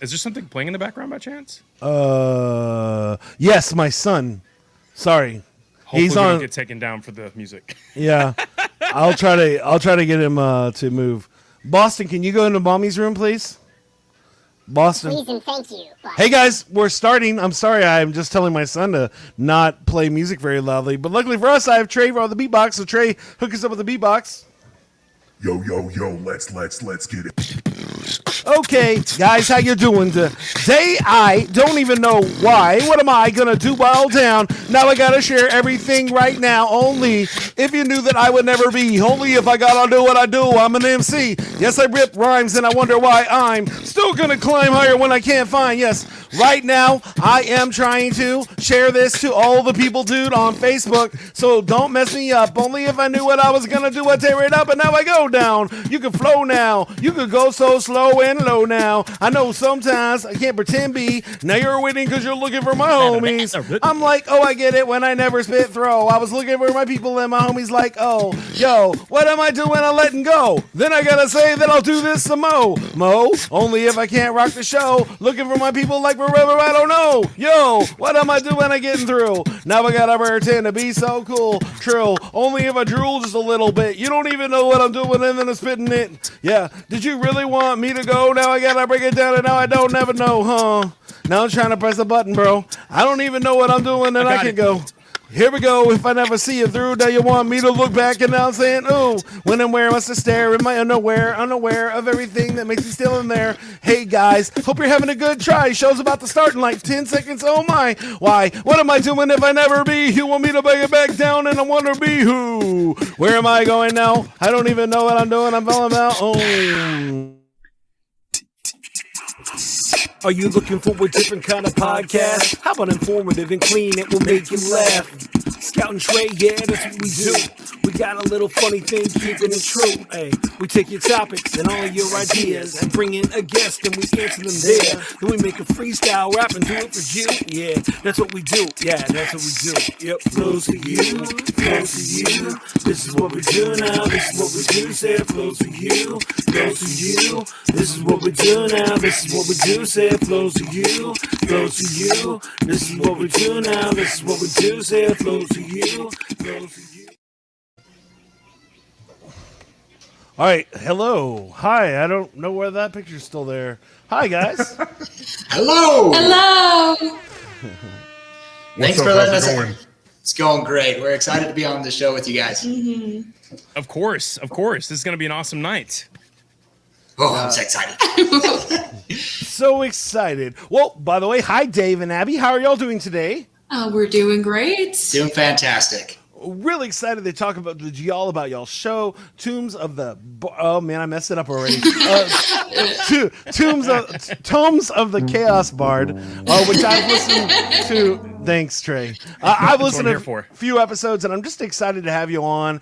Is there something playing in the background by chance? Yes, my son. Sorry. Hopefully He's we on. don't get taken down for the music. Yeah. I'll try to get him to move. Boston, can you go into Mommy's room, please? Boston. Please and thank you. Hey guys, we're starting. I'm sorry, I'm just telling my son to not play music very loudly. But luckily for us, I have Trey on the beatbox. So Trey, hook us up with the beatbox. Yo, let's get it. Okay, guys, how you doing today? I don't even know why. What am I gonna do while down? Now I gotta share everything right now. Only if you knew that I would never be. Only if I gotta do what I do. I'm an MC. Yes, I rip rhymes and I wonder why I'm still gonna climb higher when I can't find. Yes, right now I am trying to share this to all the people, dude, on Facebook. So don't mess me up. Only if I knew what I was gonna do, I'd tear it up. And now I go down. You can flow now. You could go so slow and low now. I know sometimes I can't pretend be. Now you're waiting because you're looking for my homies. I'm like, oh, I get it when I never spit throw. I was looking for my people and my homies like, oh, yo, what am I doing? I'm letting go. Then I gotta say that I'll do this some mo. Only if I can't rock the show. Looking for my people like forever, I don't know. Yo, what am I doing? I'm getting through. Now I gotta pretend to be so cool. True. Only if I drool just a little bit. You don't even know what I'm doing and then I'm spitting it. Yeah. Did you really want me to go? Now I gotta break it down and now I don't never know, huh? Now I'm trying to press a button, bro. I don't even know what I'm doing and I can go. Here we go. If I never see you through, now you want me to look back and now I'm saying, ooh, when and where must I stare? Am I unaware of everything that makes me still in there? Hey guys, hope you're having a good try. Show's about to start in like 10 seconds. Oh my, why? What am I doing if I never be? You want me to bring it back down and I want to be who? Where am I going now? I don't even know what I'm doing. I'm falling out. Oh. Are you looking for a different kind of podcast? How about informative and clean? It will make you laugh. Scout and Trey, yeah, that's what we do. We got a little funny thing, keeping it true. Hey, we take your topics and all your ideas and bring in a guest and we answer them there. Then we make a freestyle rap and do it for you. Yeah, that's what we do. Yeah, that's what we do. Yep, flows for you, flows for you. This is what we do now. This is what we do. Say it flows for you, flows for you. This is what we do now. This is what we do. Say it flows for you, flows for you. This is what we do now. This is what we do. Say it flows for you, flows for you. All right, hello, hi. I don't know where that picture's still there. Hi, guys. Hello. Thanks for letting us going? It's going great. We're excited to be on the show with you guys. Mm-hmm. Of course. This is going to be an awesome night. Oh, I'm so excited. So excited. Well, by the way, hi, Dave and Abby. How are y'all doing today? We're doing great. Doing fantastic. Really excited to talk about y'all about y'all's show, Tombs of the. Oh man, I messed it up already. Tombs of the Chaos Bard, which I've listened to. Thanks, Trey. I've listened to a few episodes, and I'm just excited to have you on.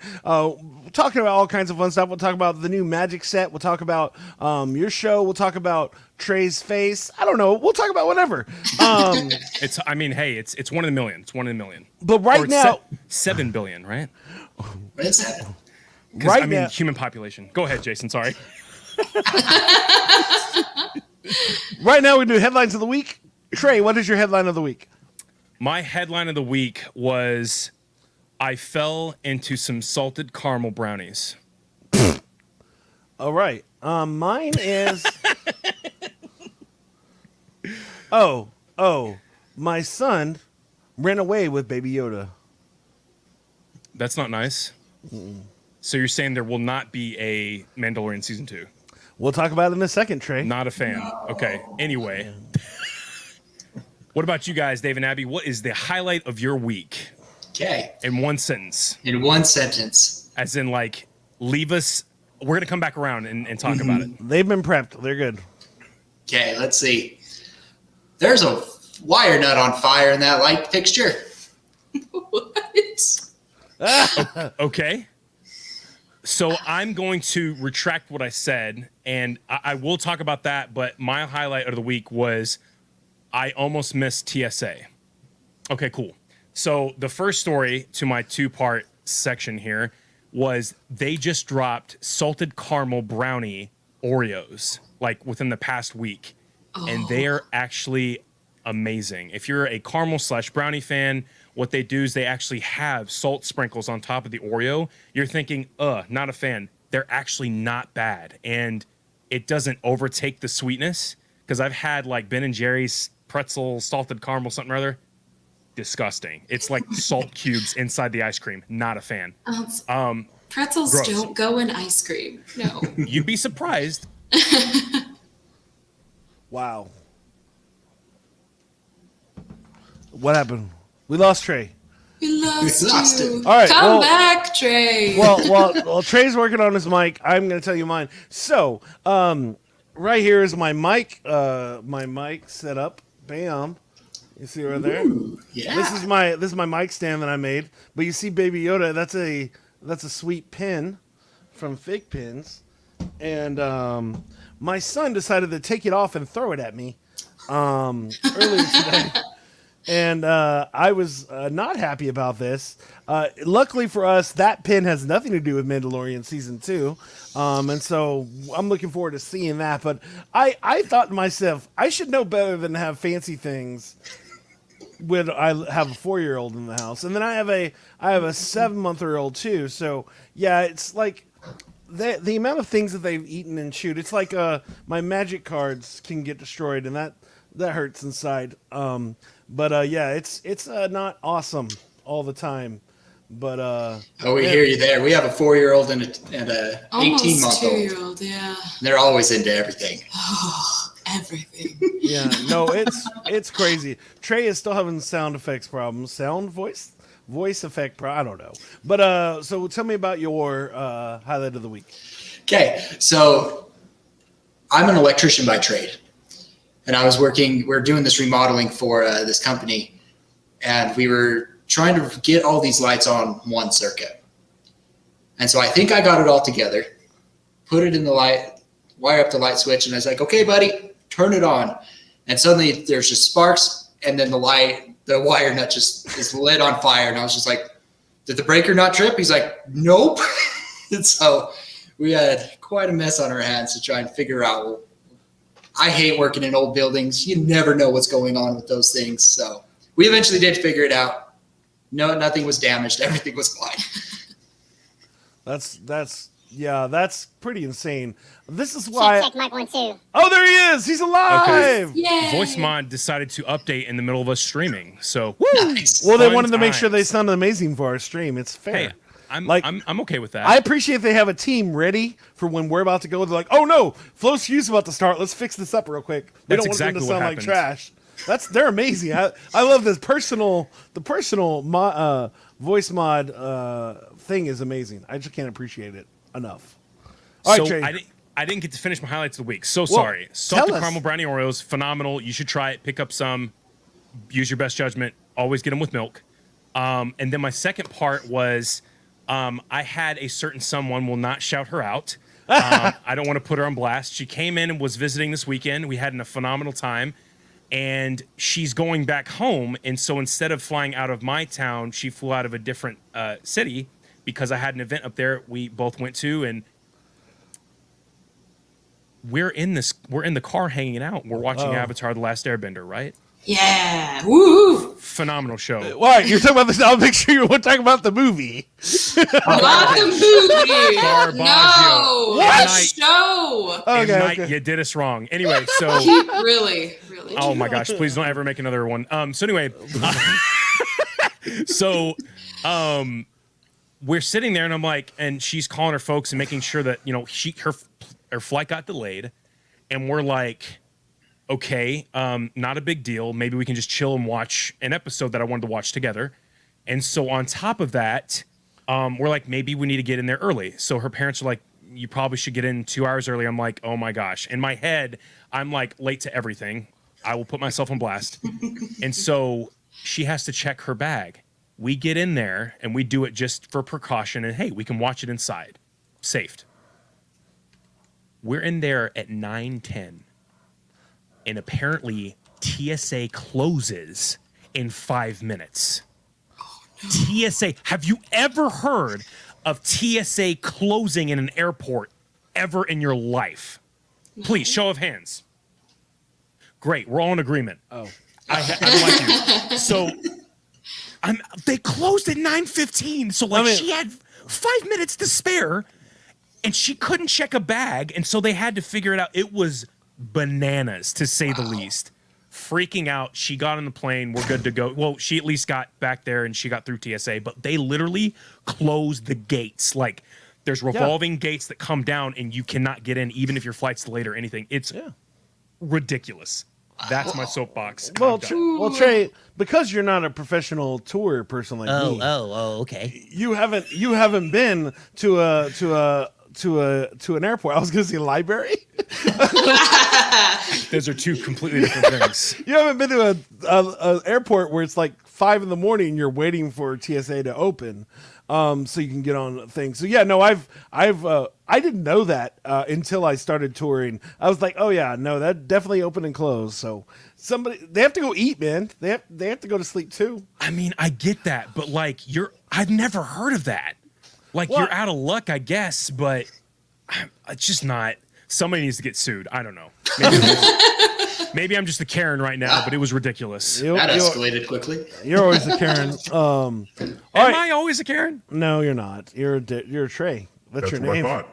Talking about all kinds of fun stuff. We'll talk about the new Magic set. We'll talk about your show. We'll talk about Trey's face. I don't know. We'll talk about whatever. It's 1 in a million. It's 1 in a million. But right now, 7 billion, right? What is that? Right now, human population. Go ahead, Jason. Sorry. Right now, we do headlines of the week. Trey, what is your headline of the week? My headline of the week was, I fell into some salted caramel brownies. All right. Mine is. Oh, my son ran away with Baby Yoda. That's not nice. Mm-mm. So you're saying there will not be a Mandalorian season 2? We'll talk about it in a second, Trey. Not a fan. No. Okay. Anyway. What about you guys, Dave and Abby? What is the highlight of your week? Okay. In one sentence. In one sentence. As in, like, leave us. We're going to come back around and talk about it. They've been prepped. They're good. Okay, let's see. There's a wire nut on fire in that light fixture. What? Okay. So I'm going to retract what I said, and I will talk about that, but my highlight of the week was I almost missed TSA. Okay, cool. So the first story to my 2-part section here was they just dropped salted caramel brownie Oreos. like within the past week, and they are actually amazing. If you're a caramel / brownie fan, what they do is they actually have salt sprinkles on top of the Oreo. You're thinking, not a fan. They're actually not bad, and it doesn't overtake the sweetness. Because I've had like Ben and Jerry's pretzel salted caramel something or other. Disgusting. It's like salt cubes inside the ice cream. Not a fan. Pretzels gross. don't go in ice cream. No. You'd be surprised. Wow. What happened? We lost Trey. We lost you. him. All right, Come well- back, Trey. Well, Trey's working on his mic. I'm going to tell you mine. So, right here is my mic. My mic set up. Bam. You see right there. Yeah. This is my mic stand that I made. But you see, Baby Yoda. That's a sweet pin from Fake Pins, and my son decided to take it off and throw it at me earlier today. And I was not happy about this. Luckily for us, that pin has nothing to do with Mandalorian Season 2. And so I'm looking forward to seeing that. But I thought to myself, I should know better than to have fancy things when I have a 4-year-old in the house. And then I have a 7-month-old too. So, yeah, it's like the amount of things that they've eaten and chewed. It's like my magic cards can get destroyed, and that hurts inside. But yeah, it's not awesome all the time. But we hear you there. We have a 4-year-old and a Almost 18-month-old. 2-year-old, yeah. They're always into everything. Everything. yeah, no, it's crazy. Trey is still having sound effects problems. Voice effect I don't know. But so tell me about your highlight of the week. Okay, so I'm an electrician by trade. And we're doing this remodeling for this company, and we were trying to get all these lights on one circuit. And so I think I got it all together, put it in the light, wire up the light switch, and I was like, okay, buddy, turn it on. And suddenly there's just sparks, and then the wire nut just is lit on fire. And I was just like, did the breaker not trip? He's like, nope. And so we had quite a mess on our hands to try and figure out. I hate working in old buildings. You never know what's going on with those things. So we eventually did figure it out. No, nothing was damaged. Everything was fine. That's pretty insane. This is why. Check Mike 1 2. Oh, there he is. He's alive. Yay. Voice Mod decided to update in the middle of us streaming. So Nice. Well, they Fun wanted to make sure they times. sounded amazing for our stream. It's fair. hey, I'm Like- I'm okay with that. I appreciate they have a team ready for when we're about to go. They're like, oh no, Flows4u's about to start. Let's fix this up real quick. We That's don't want exactly them to what sound like happened. trash. They're amazing. I love this personal voice mod thing is amazing. I just can't appreciate it enough. All right, so Trey. I didn't get to finish my highlights of the week. So sorry. tell Salted us. caramel brownie Oreos, phenomenal. You should try it. Pick up some. Use your best judgment. Always get them with milk. And then my second part was I had a certain someone, will not shout her out. I don't want to put her on blast. She came in and was visiting this weekend. We had a phenomenal time. And she's going back home. And so instead of flying out of my town, she flew out of a different city because I had an event up there we both went to. And we're in the car hanging out. We're watching Avatar: The Last Airbender, right? Yeah. Woo. Phenomenal show. Why? You're talking about this now. Make sure you're talking about the movie. Not the movie. Garbaggio. No. What? The show. And Okay, Mike, okay. you did us wrong. Anyway, so Really. oh my gosh, please don't ever make another one. So anyway, we're sitting there and I'm like, and she's calling her folks and making sure that, her flight got delayed, and we're like, okay, not a big deal. Maybe we can just chill and watch an episode that I wanted to watch together. And so on top of that, we're like, maybe we need to get in there early. So her parents are like, you probably should get in 2 hours early. I'm like, oh my gosh. In my head, I'm like late to everything. I will put myself on blast. And so she has to check her bag. We get in there and we do it just for precaution. And hey, we can watch it inside. Saved. We're in there at 9:10. And apparently TSA closes in 5 minutes. TSA. Have you ever heard of TSA closing in an airport ever in your life? Please, show of hands. Great, we're all in agreement. Oh. I like you. So, they closed at 9:15. So, like, she had 5 minutes to spare, and she couldn't check a bag, and so they had to figure it out. It was bananas, to say the least. Freaking out. She got on the plane. We're good to go. Well, she at least got back there, and she got through TSA, but they literally closed the gates. Like, there's revolving gates that come down, and you cannot get in, even if your flight's delayed or anything. It's ridiculous. That's my soapbox. Well, Trey, because you're not a professional tour person like me. Okay. You haven't been to an airport. I was going to say library. Those are two completely different things. You haven't been to a airport where it's like 5 a.m. and you're waiting for TSA to open, so you can get on things. So yeah, no, I didn't know that until I started touring. I was like, oh yeah, no, that definitely open and close. So they have to go eat, man. They have to go to sleep too. I mean, I get that, but like I've never heard of that. Like, you're out of luck, I guess, but it's just not. Somebody needs to get sued. I don't know. Maybe I'm just a Karen right now, but it was ridiculous. That escalated quickly. You're always a Karen. Am I always a Karen? No, you're not. You're a Trey. That's your what name. I thought.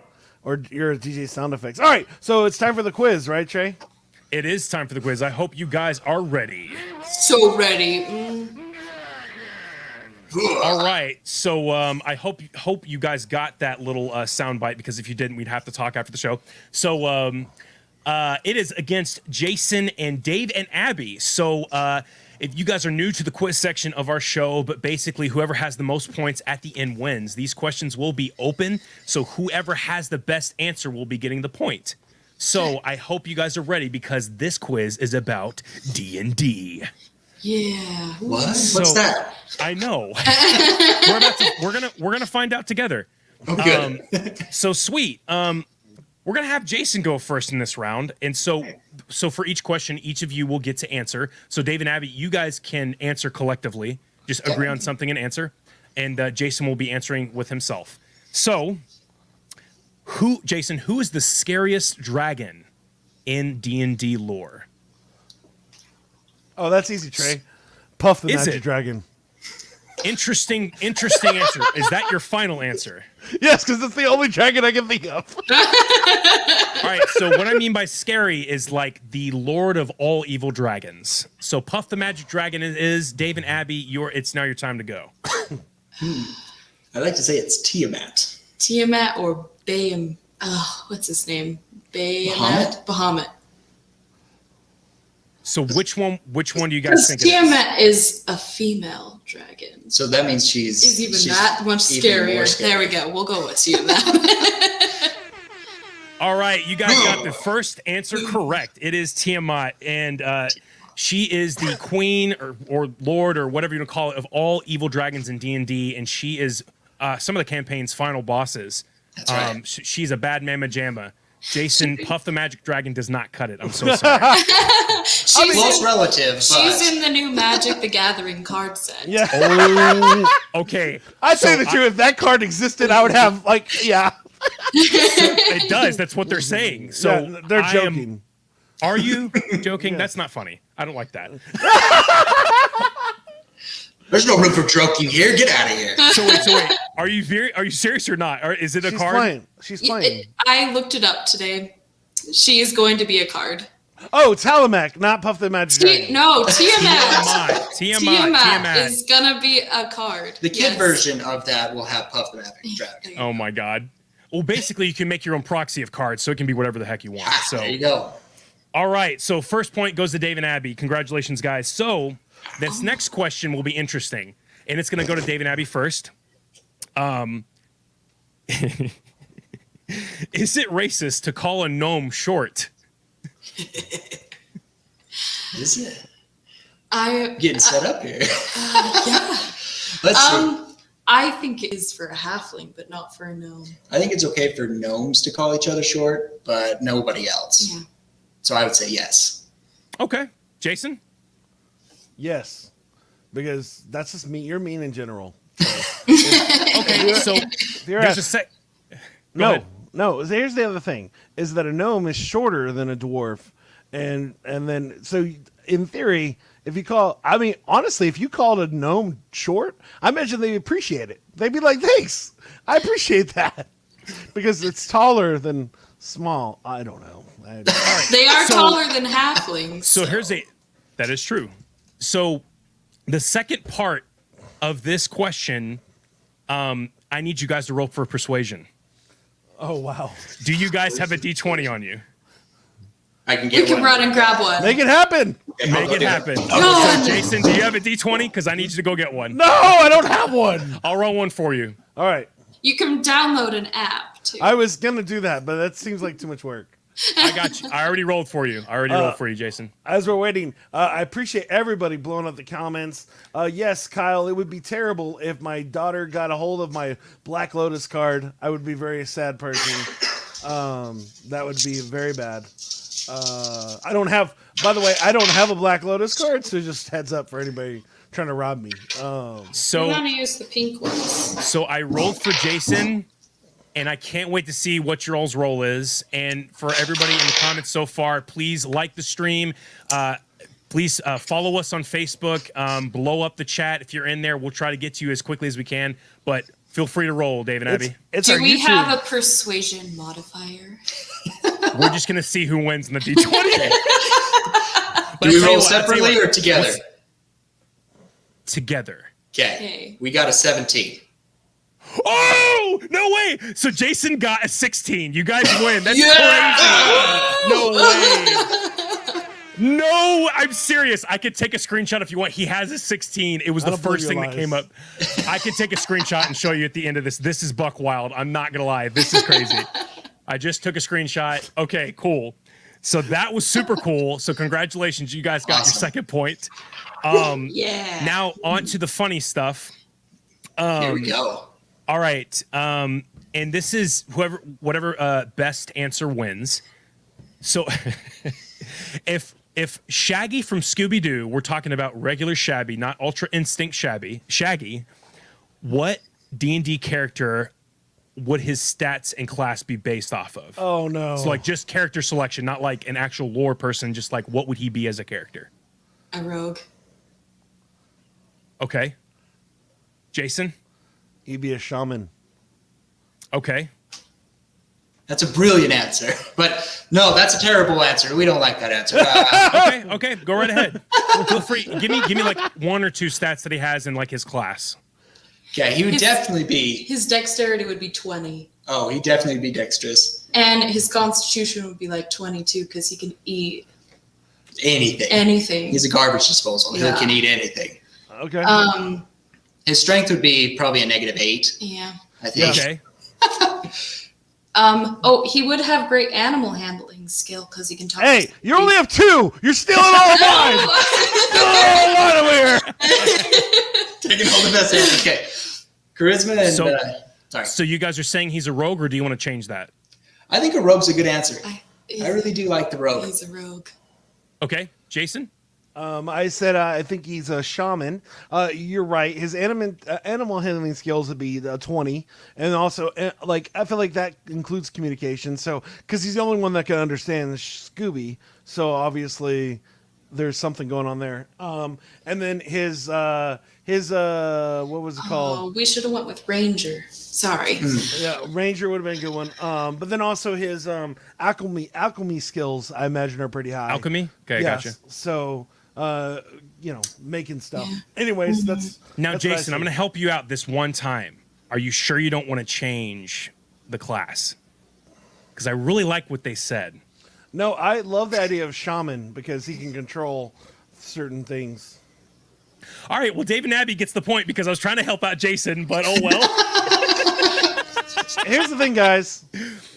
Or you're a DJ sound effects. All right, so it's time for the quiz, right, Trey? It is time for the quiz. I hope you guys are ready. So ready. All right. So I hope you guys got that little sound bite, because if you didn't, we'd have to talk after the show. So it is against Jason and Dave and Abby. So if you guys are new to the quiz section of our show, but basically whoever has the most points at the end wins. These questions will be open, so whoever has the best answer will be getting the point. So I hope you guys are ready, because this quiz is about D&D. Yeah. What? So, What's that? I know. we're gonna find out together. Oh, good. So sweet. We're gonna have Jason go first in this round, and so for each question, each of you will get to answer. So Dave and Abby, you guys can answer collectively. Just agree on something and answer, and Jason will be answering with himself. So, Jason, who is the scariest dragon in D&D lore? Oh, that's easy, Trey. Puff the Is Magic it? Dragon. Interesting answer. Is that your final answer? Yes, because it's the only dragon I can think of. All right, so what I mean by scary is like the lord of all evil dragons. So Puff the Magic Dragon is Dave and Abby. It's now your time to go. I like to say it's Tiamat. Tiamat or Bayam. What's his name? Bahamut. So which one do you guys think it is? Tiamat is a female dragon. So that means she's that much even more scarier. scary. There we go. We'll go with Tiamat. All right, you guys got the first answer correct. It is Tiamat, and she is the queen or lord or whatever you want to call it of all evil dragons in D&D, and she is some of the campaign's final bosses. That's right. She's a bad mamma jamma. Jason, Puff the Magic Dragon does not cut it. I'm so sorry. Close relative. She's in the new Magic the Gathering card set. Yeah. Oh, okay. I'd say the truth. If that card existed, I would have, It does. That's what they're saying. So yeah, they're joking. Are you joking? That's not funny. I don't like that. There's no room for joking here. Get out of here. So wait. Are you serious or not? Or is it a card? She's playing. I looked it up today. She is going to be a card. Oh, Talamak, not Puff the Magic Dragon. Tiamat. Tiamat is gonna be a card. The kid version of that will have Puff the Magic Dragon. Oh my god. Well, basically, you can make your own proxy of cards, so it can be whatever the heck you want. So There you go. all right. So first point goes to Dave and Abby. Congratulations, guys. So this next question will be interesting, and it's going to go to Dave and Abby first. Is it racist to call a gnome short? Is it? I Getting set up here. yeah. Let's see. I think it is for a halfling, but not for a gnome. I think it's okay for gnomes to call each other short, but nobody else. Yeah. So I would say yes. Okay. Jason? Yes, because that's just me. You're mean in general. Okay, so You're there's a sec. Go ahead. No. Here's the other thing: is that a gnome is shorter than a dwarf, and then so in theory, if you call, I mean, honestly, if you called a gnome short, I imagine they'd appreciate it. They'd be like, "Thanks, I appreciate that," because it's taller than small. I don't know. They are taller than halflings. So that is true. So the second part of this question, I need you guys to roll for persuasion. Oh wow! Do you guys have a D20 on you? I can get We can one. run and grab one. Make it happen. Make it happen. No. So Jason, do you have a D20? Because I need you to go get one. No, I don't have one. I'll roll one for you. All right, You can download an app too. I was gonna do that, but that seems like too much work. I got you. I already rolled for you. Jason. As we're waiting, I appreciate everybody blowing up the comments. Yes, Kyle, it would be terrible if my daughter got a hold of my Black Lotus card. I would be a very sad person. That would be very bad. I don't have a Black Lotus card, so just heads up for anybody trying to rob me. I'm gonna use the pink ones. So I rolled for Jason, and I can't wait to see what your all's roll is. And for everybody in the comments so far, please like the stream. Please follow us on Facebook. Blow up the chat if you're in there. We'll try to get to you as quickly as we can. But feel free to roll, Dave and Abby. It's Do our we YouTube. have a persuasion modifier? We're just gonna see who wins in the D20. Do we roll separately or together? Together. Okay. Okay. We got a 17. Oh, no way. So Jason got a 16. You guys win. That's Yeah! crazy. No way. No, I'm serious. I could take a screenshot if you want. He has a 16. It was I the don't believe first your thing that lies. came up. I could take a screenshot and show you at the end of this. This is buck wild. I'm not going to lie. This is crazy. I just took a screenshot. Okay, cool. So that was super cool. So congratulations. You guys got your second point. Yeah. Now on to the funny stuff. Here we go. All right. And this is whatever best answer wins. So if Shaggy from Scooby-Doo, we're talking about regular Shabby, not Ultra Instinct Shaggy, what D&D character would his stats and class be based off of? Oh no! So like just character selection, not like an actual lore person, just like what would he be as a character? A rogue. Okay. Jason? He'd be a shaman. Okay. That's a brilliant answer. But no, that's a terrible answer. We don't like that answer. Okay, go right ahead. Feel free. Give me like one or two stats that he has in like his class. Okay, he would definitely be. His dexterity would be 20. Oh, he'd definitely be dexterous. And his constitution would be like 22 because he can eat Anything. anything. He's a garbage disposal. Yeah. He can eat anything. Okay. His strength would be probably a -8. Yeah. I think. Okay. He would have great animal handling skill because he can talk. Hey, you only have 2. You're stealing all of mine. Stealing all of here. Taking all the best answers. Okay. Charisma and sorry. So you guys are saying he's a rogue, or do you want to change that? I think a rogue's a good answer. I really do like the rogue. He's a rogue. Okay, Jason? I said I think he's a shaman. You're right. His animal handling skills would be 20, and also I feel like that includes communication. So because he's the only one that can understand Scooby, so obviously there's something going on there. And then his what was it called? Oh, we should have went with Ranger. Sorry. Yeah, Ranger would have been a good one. But then also his alchemy skills, I imagine, are pretty high. Alchemy? Okay, Yes. gotcha. So, making stuff. Anyways, that's Now, that's what I Jason, I'm see. going to help you out this one time. Are you sure you don't want to change the class? Because I really like what they said. No, I love the idea of shaman because he can control certain things. All right, well, Dave and Abby gets the point because I was trying to help out Jason, but oh well. Here's the thing, guys.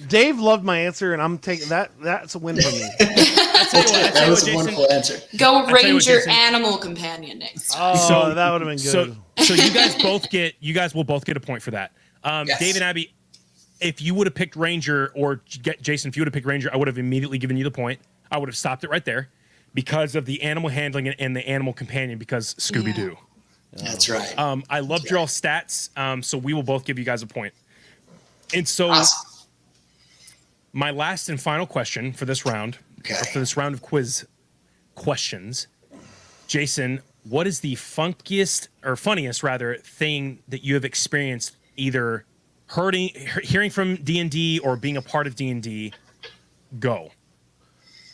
Dave loved my answer, and I'm taking that. That's a win for me. That was a wonderful answer. Go tell you what, Ranger Jason. Animal Companion next time. Oh, So- that would have been good. So you guys will both get a point for that. Yes. Dave and Abby, if you would have picked Ranger, or Jason, if you would have picked Ranger, I would have immediately given you the point. I would have stopped it right there because of the animal handling and the animal companion, because Scooby-Doo. That's right. I loved your all stats, so we will both give you guys a point. And so Awesome. my last and final question for this round, Okay. or for this round of quiz questions, Jason, what is the funkiest or funniest rather thing that you have experienced, either hearing from D&D or being a part of D&D? Go.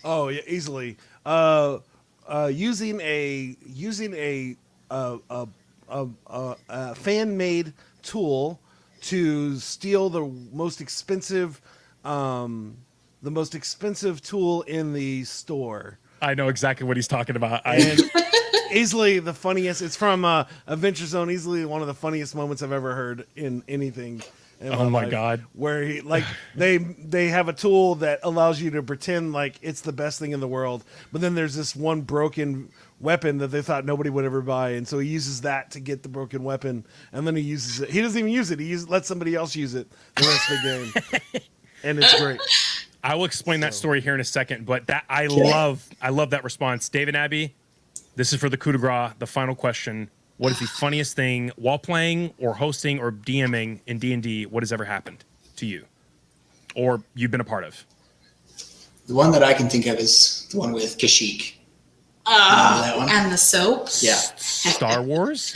Oh yeah, easily. Using a fan made tool to steal the most expensive tool in the store. I know exactly what he's talking about. And easily the funniest. It's from Adventure Zone. Easily one of the funniest moments I've ever heard in anything. In Oh my life, God. Where he they have a tool that allows you to pretend like it's the best thing in the world, but then there's this one broken weapon that they thought nobody would ever buy, and so he uses that to get the broken weapon, and then he uses it. He doesn't even use it. He lets somebody else use it the rest of the game, and it's great. I will explain that story here in a second, but I love that response. David Abbey, this is for the coup de grace, the final question. What is the funniest thing while playing or hosting or DMing in D&D? What has ever happened to you or you've been a part of? The one that I can think of is the one with Kashyyyk. That one? And the soap. Yeah. Star Wars?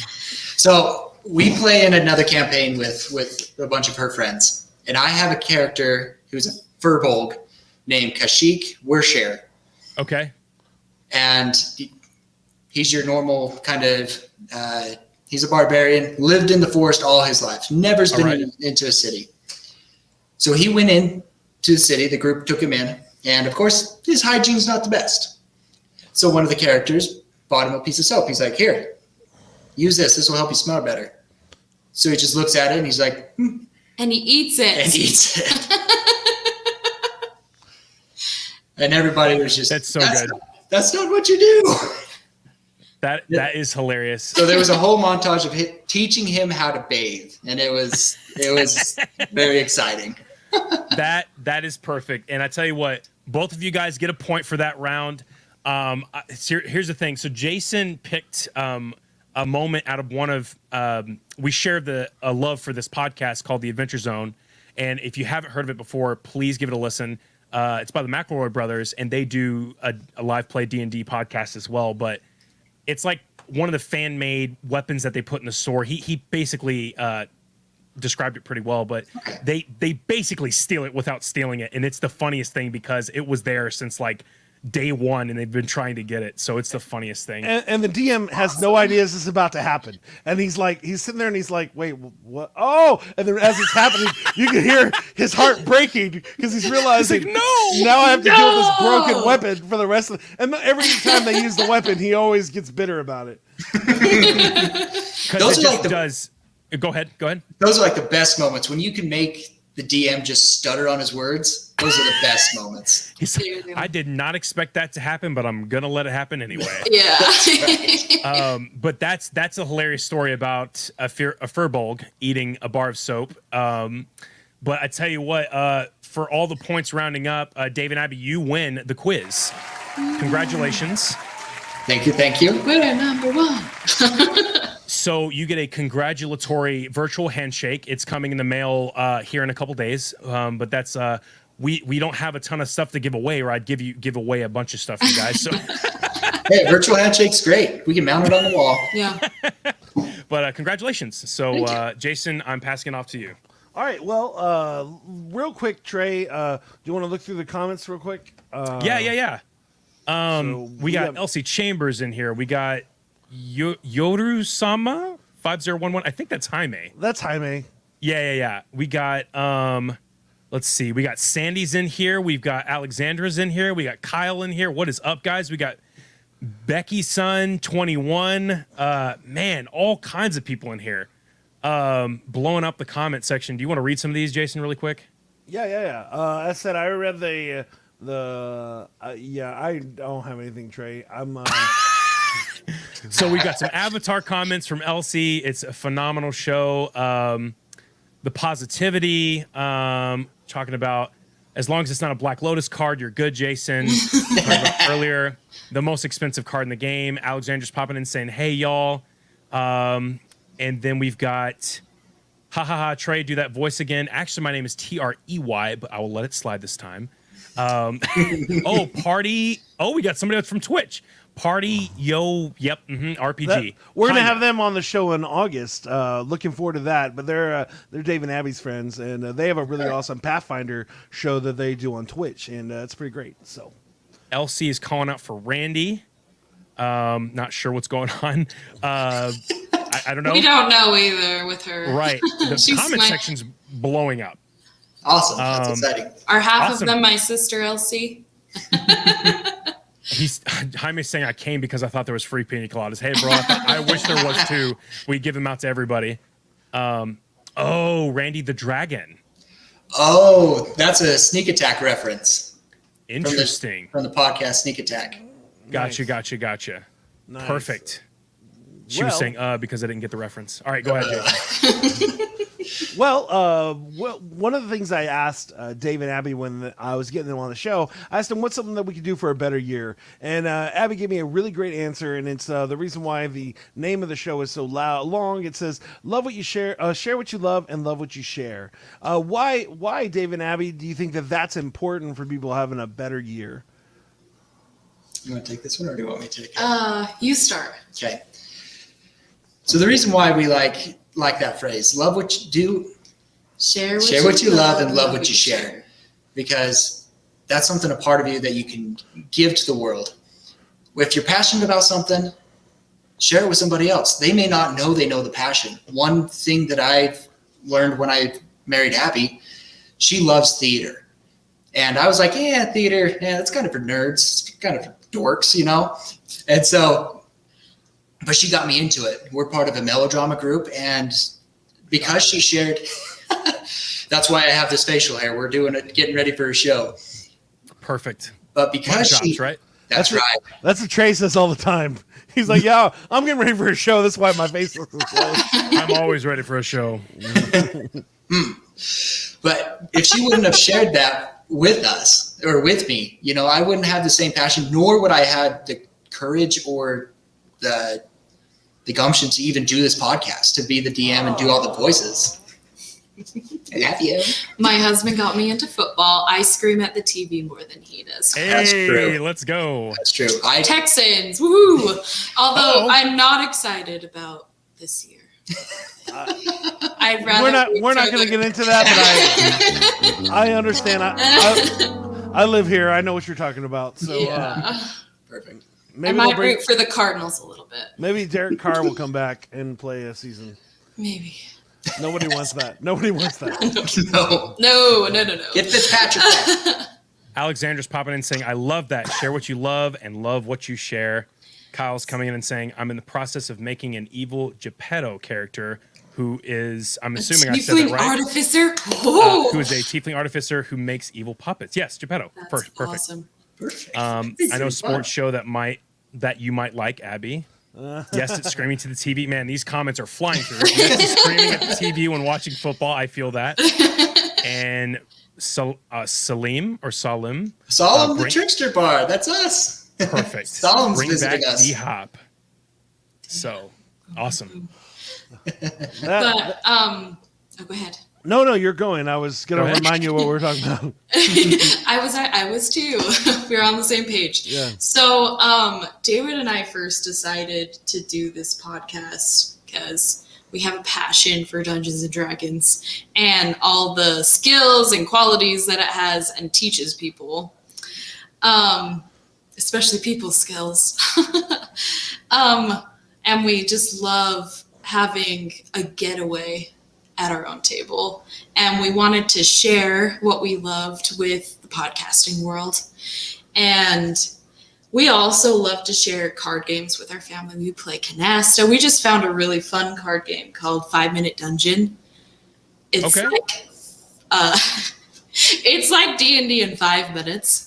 So we play in another campaign with a bunch of her friends, and I have a character who's a furbolg named Kashyyyk Wershare. Okay. And he's your normal kind of, he's a barbarian, lived in the forest all his life, never's been into a city. So he went in to the city, the group took him in, and of course, his hygiene's not the best. So one of the characters bought him a piece of soap. He's like, here, use this. This will help you smell better. So he just looks at it and he's like, And he eats it. and eats it. And everybody was just, That's so good. That's not what you do. That is hilarious. So there was a whole montage of teaching him how to bathe, and it was very exciting. That is perfect. And I tell you what, both of you guys get a point for that round. Here's the thing. So Jason picked a moment out of one of we share a love for this podcast called The Adventure Zone, and if you haven't heard of it before, please give it a listen. It's by the McElroy brothers, and they do a live play D&D podcast as well. But it's like one of the fan-made weapons that they put in the store. He basically described it pretty well, but they basically steal it without stealing it, and it's the funniest thing because it was there since like day one, and they've been trying to get it. So it's the funniest thing. And the DM has no idea this is about to happen, and he's sitting there and he's like, "Wait, what? Oh!" And then as it's happening, you can hear his heart breaking because he's realizing, He's like, "No, now I have to deal with this broken weapon for the rest of." And every time they use the weapon, he always gets bitter about it. Because it just does. Go ahead. Those are like the best moments when you can make the DM just stutter on his words. Those are the best moments. I did not expect that to happen, but I'm gonna let it happen anyway. Yeah. But that's a hilarious story about a furbolg eating a bar of soap. But I tell you what, for all the points rounding up, Dave and Abby, you win the quiz. Congratulations. Thank you. We're number one. So you get a congratulatory virtual handshake. It's coming in the mail here in a couple days. But that's we don't have a ton of stuff to give away, or I'd give away a bunch of stuff, you guys. So Hey, virtual handshake's great. We can mount it on the wall. Yeah. but congratulations. So Jason, I'm passing it off to you. All right. Well, real quick, Trey, do you want to look through the comments real quick? Yeah. So we got Elsie Chambers in here. We got Yoru-sama 5011. I think that's Jaime. That's Jaime. Yeah. We got let's see. We got Sandy's in here. We've got Alexandra's in here. We got Kyle in here. What is up, guys? We got Becky's son 21. Man, all kinds of people in here. Blowing up the comment section. Do you want to read some of these, Jason, really quick? Yeah. I said I read I don't have anything, Trey. I'm So we've got some Avatar comments from Elsie. It's a phenomenal show. The positivity, talking about as long as it's not a Black Lotus card, you're good, Jason. Talking about earlier, the most expensive card in the game. Alexander's popping in saying, "Hey, y'all." And then we've got Ha ha ha, Trey, do that voice again. Actually, my name is Trey, but I will let it slide this time. Party. Oh, we got somebody else from Twitch. Party, yo, yep, RPG. We're gonna Hiya. have them on the show in August. Looking forward to that. But they're Dave and Abby's friends, and they have a really awesome Pathfinder show that they do on Twitch, and it's pretty great. So, LC is calling out for Randy. Not sure what's going on. I don't know. We don't know either with her. Right. The She's comment my- section's blowing up. Awesome. That's exciting. Are half Awesome. of them my sister Elsie? Jaime's saying I came because I thought there was free pina coladas. Hey, bro, I wish there was too. We give them out to everybody. Randy the Dragon. Oh, that's a Sneak Attack reference. Interesting. From the podcast Sneak Attack. Gotcha. nice. Perfect. She was Well- saying because I didn't get the reference. All right, go ahead, Jason. Well, one of the things I asked Dave and Abby when I was getting them on the show, I asked them what's something that we could do for a better year, and Abby gave me a really great answer, and it's the reason why the name of the show is so long. It says, "Love what you share, share what you love, and love what you share." Why, Dave and Abby, do you think that that's important for people having a better year? You want to take this one, or do you want me to take it? You start. Okay. So the reason why we like that phrase, love what you do, Share what you love, and love what you share. Because that's something, a part of you that you can give to the world. If you're passionate about something, share it with somebody else. They may not know they know the passion. One thing that I've learned when I married Abby, she loves theater. And I was like, theater, that's kind of for nerds. It's kind of for dorks, you know? And so, but she got me into it. We're part of a melodrama group. And because she shared, that's why I have this facial hair. We're doing it, getting ready for a show. Perfect. But because Mud chops, right? That's right. That's what Trey says all the time. He's like, "Yeah, I'm getting ready for a show. That's why my face looks this way." I'm always ready for a show. But if she wouldn't have shared that with us or with me, I wouldn't have the same passion, nor would I have the courage or the gumption to even do this podcast, to be the DM and do all the voices. I love you. My husband got me into football. I scream at the TV more than he does. That's Hey, true. let's go. That's true. Texans, woohoo! Although Uh-oh. I'm not excited about this year. I'd rather. We're not going to get into that, but I understand. I live here. I know what you're talking about. So Yeah. Perfect. I maybe might root for the Cardinals a little bit. maybe Derek Carr will come back and play a season. Maybe. Nobody wants that. Nobody wants that. No. No. Get Fitzpatrick back. Alexandra's popping in saying, I love that. Share what you love and love what you share. Kyle's coming in and saying, I'm in the process of making an evil Geppetto character who is, I'm assuming I said that Tiefling right, artificer. Oh, who is a tiefling artificer who makes evil puppets. Yes, Geppetto. that's Perfect. awesome. Perfect. I know a sports show that you might like, Abby. Yes, it's screaming to the TV. Man, these comments are flying through. Yes, it's screaming at the TV when watching football. I feel that. And Salim, Solemn the bring- Trickster Bar. That's us. perfect. Solemn's Bring back visiting us. D-Hop. So awesome. But oh, go ahead. No, you're going. I was going Go to ahead. remind you what we were talking about. I was too. We were on the same page. Yeah. So David and I first decided to do this podcast because we have a passion for Dungeons and Dragons and all the skills and qualities that it has and teaches people, especially people skills. And we just love having a getaway at our own table. And we wanted to share what we loved with the podcasting world. And we also love to share card games with our family. We play Canasta. We just found a really fun card game called 5 Minute Dungeon. It's Okay. it's like D&D in 5 minutes.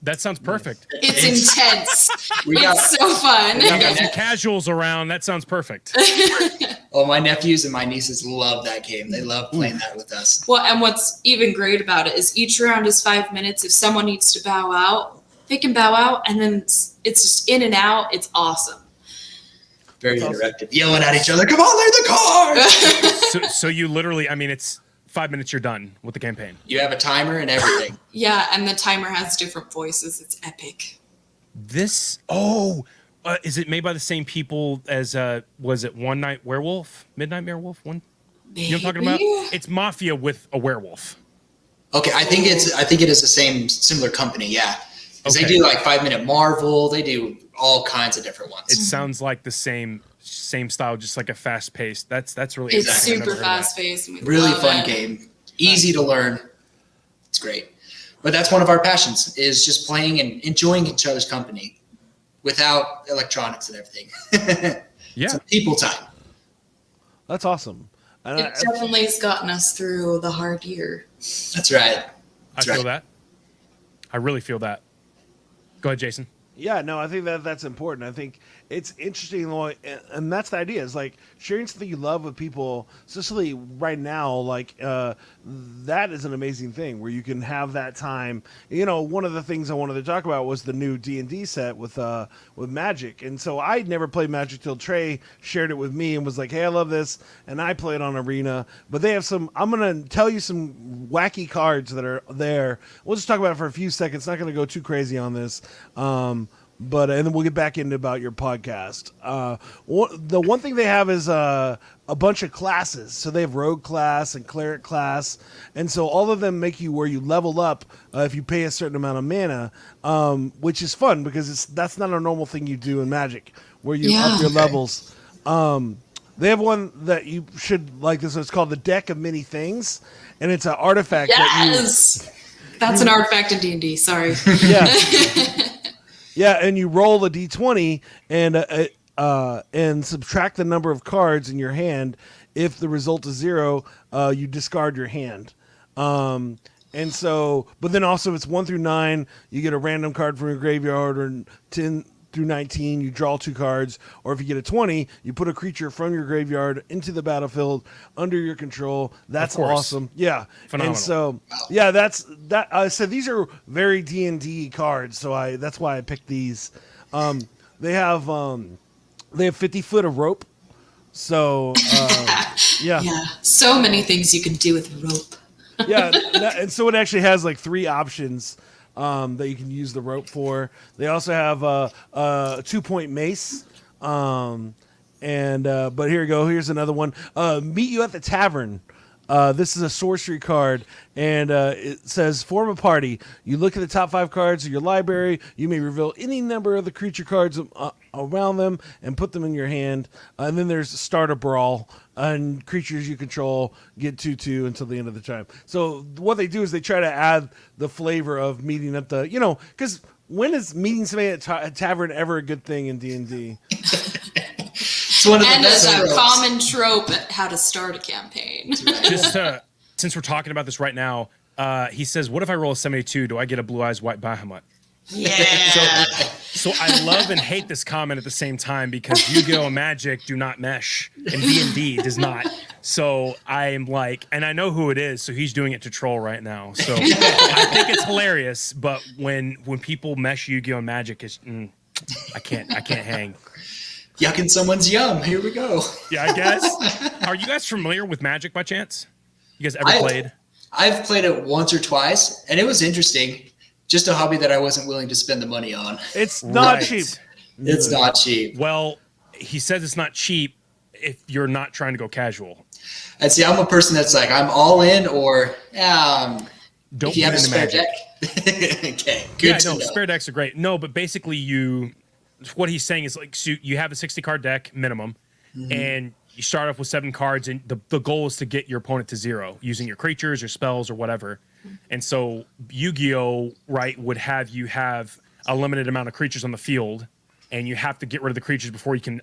That sounds perfect. It's intense. We got, It's so fun. You got some casuals around. That sounds perfect. my nephews and my nieces love that game. They love playing that with us. Well, and what's even great about it is each round is 5 minutes. If someone needs to bow out, they can bow out, and then it's just in and out. It's awesome. Very That's interactive, yelling at each other. Come on, learn the card. So you literally, I mean, it's 5 minutes, you're done with the campaign. You have a timer and everything. Yeah, and the timer has different voices. It's epic. This, is it made by the same people as, was it One Night Werewolf? Midnight Werewolf? You know what I'm talking about? It's Mafia with a werewolf. Okay, I think it is the similar company, yeah. Because Okay. they do like 5 Minute Marvel, they do all kinds of different ones. It sounds like the same style, just like a fast paced. That's really It's interesting. I've never super heard of that. fast paced. Really fun game, easy to learn. It's great. But that's one of our passions, is just playing and enjoying each other's company without electronics and everything. Yeah. It's people time. That's awesome. And It definitely has gotten us through the hard year. That's right. I That's feel right. that. I really feel that. Go ahead, Jason. Yeah, no, I think that's important. I think it's interesting, and that's the idea. Is like sharing something you love with people, especially right now. Like that is an amazing thing where you can have that time. You know, one of the things I wanted to talk about was the new D&D set with Magic, and so I'd never played Magic till Trey shared it with me and was like, "Hey, I love this," and I played on Arena. But they have some. I'm gonna tell you some wacky cards that are there. We'll just talk about it for a few seconds. Not gonna go too crazy on this. But and then we'll get back into about your podcast. The one thing they have is a bunch of classes. So they have rogue class and cleric class, and so all of them make you where you level up if you pay a certain amount of mana, which is fun because that's not a normal thing you do in Magic, where you up your levels. They have one that you should like. This it's called the Deck of Many Things, and it's an artifact. Yes, that's an artifact in D&D. Sorry. Yeah. Yeah, and you roll a d20 and subtract the number of cards in your hand. If the result is 0, you discard your hand. And so, but then also it's 1 through 9, you get a random card from your graveyard, or 10 through 19, you draw 2 cards, or if you get a 20, you put a creature from your graveyard into the battlefield under your control. That's awesome. Yeah. Phenomenal. And so, yeah, that's that. So these are very D&D cards. So that's why I picked these. They have 50 foot of rope. So, yeah. Yeah, so many things you can do with rope. Yeah. And so it actually has like 3 options that you can use the rope for. They also have a 2-point mace. But here you go. Here's another one. Meet you at the tavern. This is a sorcery card, and it says form a party. You look at the top 5 cards of your library. You may reveal any number of the creature cards around them and put them in your hand. And then there's start a brawl, and creatures you control get 2/2 until the end of the time. So what they do is they try to add the flavor of meeting at the, because when is meeting somebody at a tavern ever a good thing in D&D? It's one of the And best as a tropes. common trope at how to start a campaign. Just since we're talking about this right now, he says, "What if I roll a 72? Do I get a Blue Eyes White Bahamut?" Yeah. So I love and hate this comment at the same time because Yu-Gi-Oh! And Magic do not mesh, and D&D does not. So I am like, and I know who it is, so he's doing it to troll right now. So I think it's hilarious, but when people mesh Yu-Gi-Oh! And Magic, I can't hang. Yucking someone's yum. Here we go. Yeah, I guess. Are you guys familiar with Magic by chance? You guys ever played? I've played it once or twice, and it was interesting. Just a hobby that I wasn't willing to spend the money on. It's not Right. cheap. It's not cheap. Well, he says it's not cheap if you're not trying to go casual. And see, I'm a person that's like, I'm all in, or Don't if you have a get into spare Magic. deck. Okay, good Yeah, to no, know. spare decks are great. No, but basically what he's saying is like, so you have a 60 card deck minimum, and you start off with 7 cards, and the goal is to get your opponent to 0 using your creatures or spells or whatever. And so Yu-Gi-Oh! Right would have you have a limited amount of creatures on the field, and you have to get rid of the creatures before you can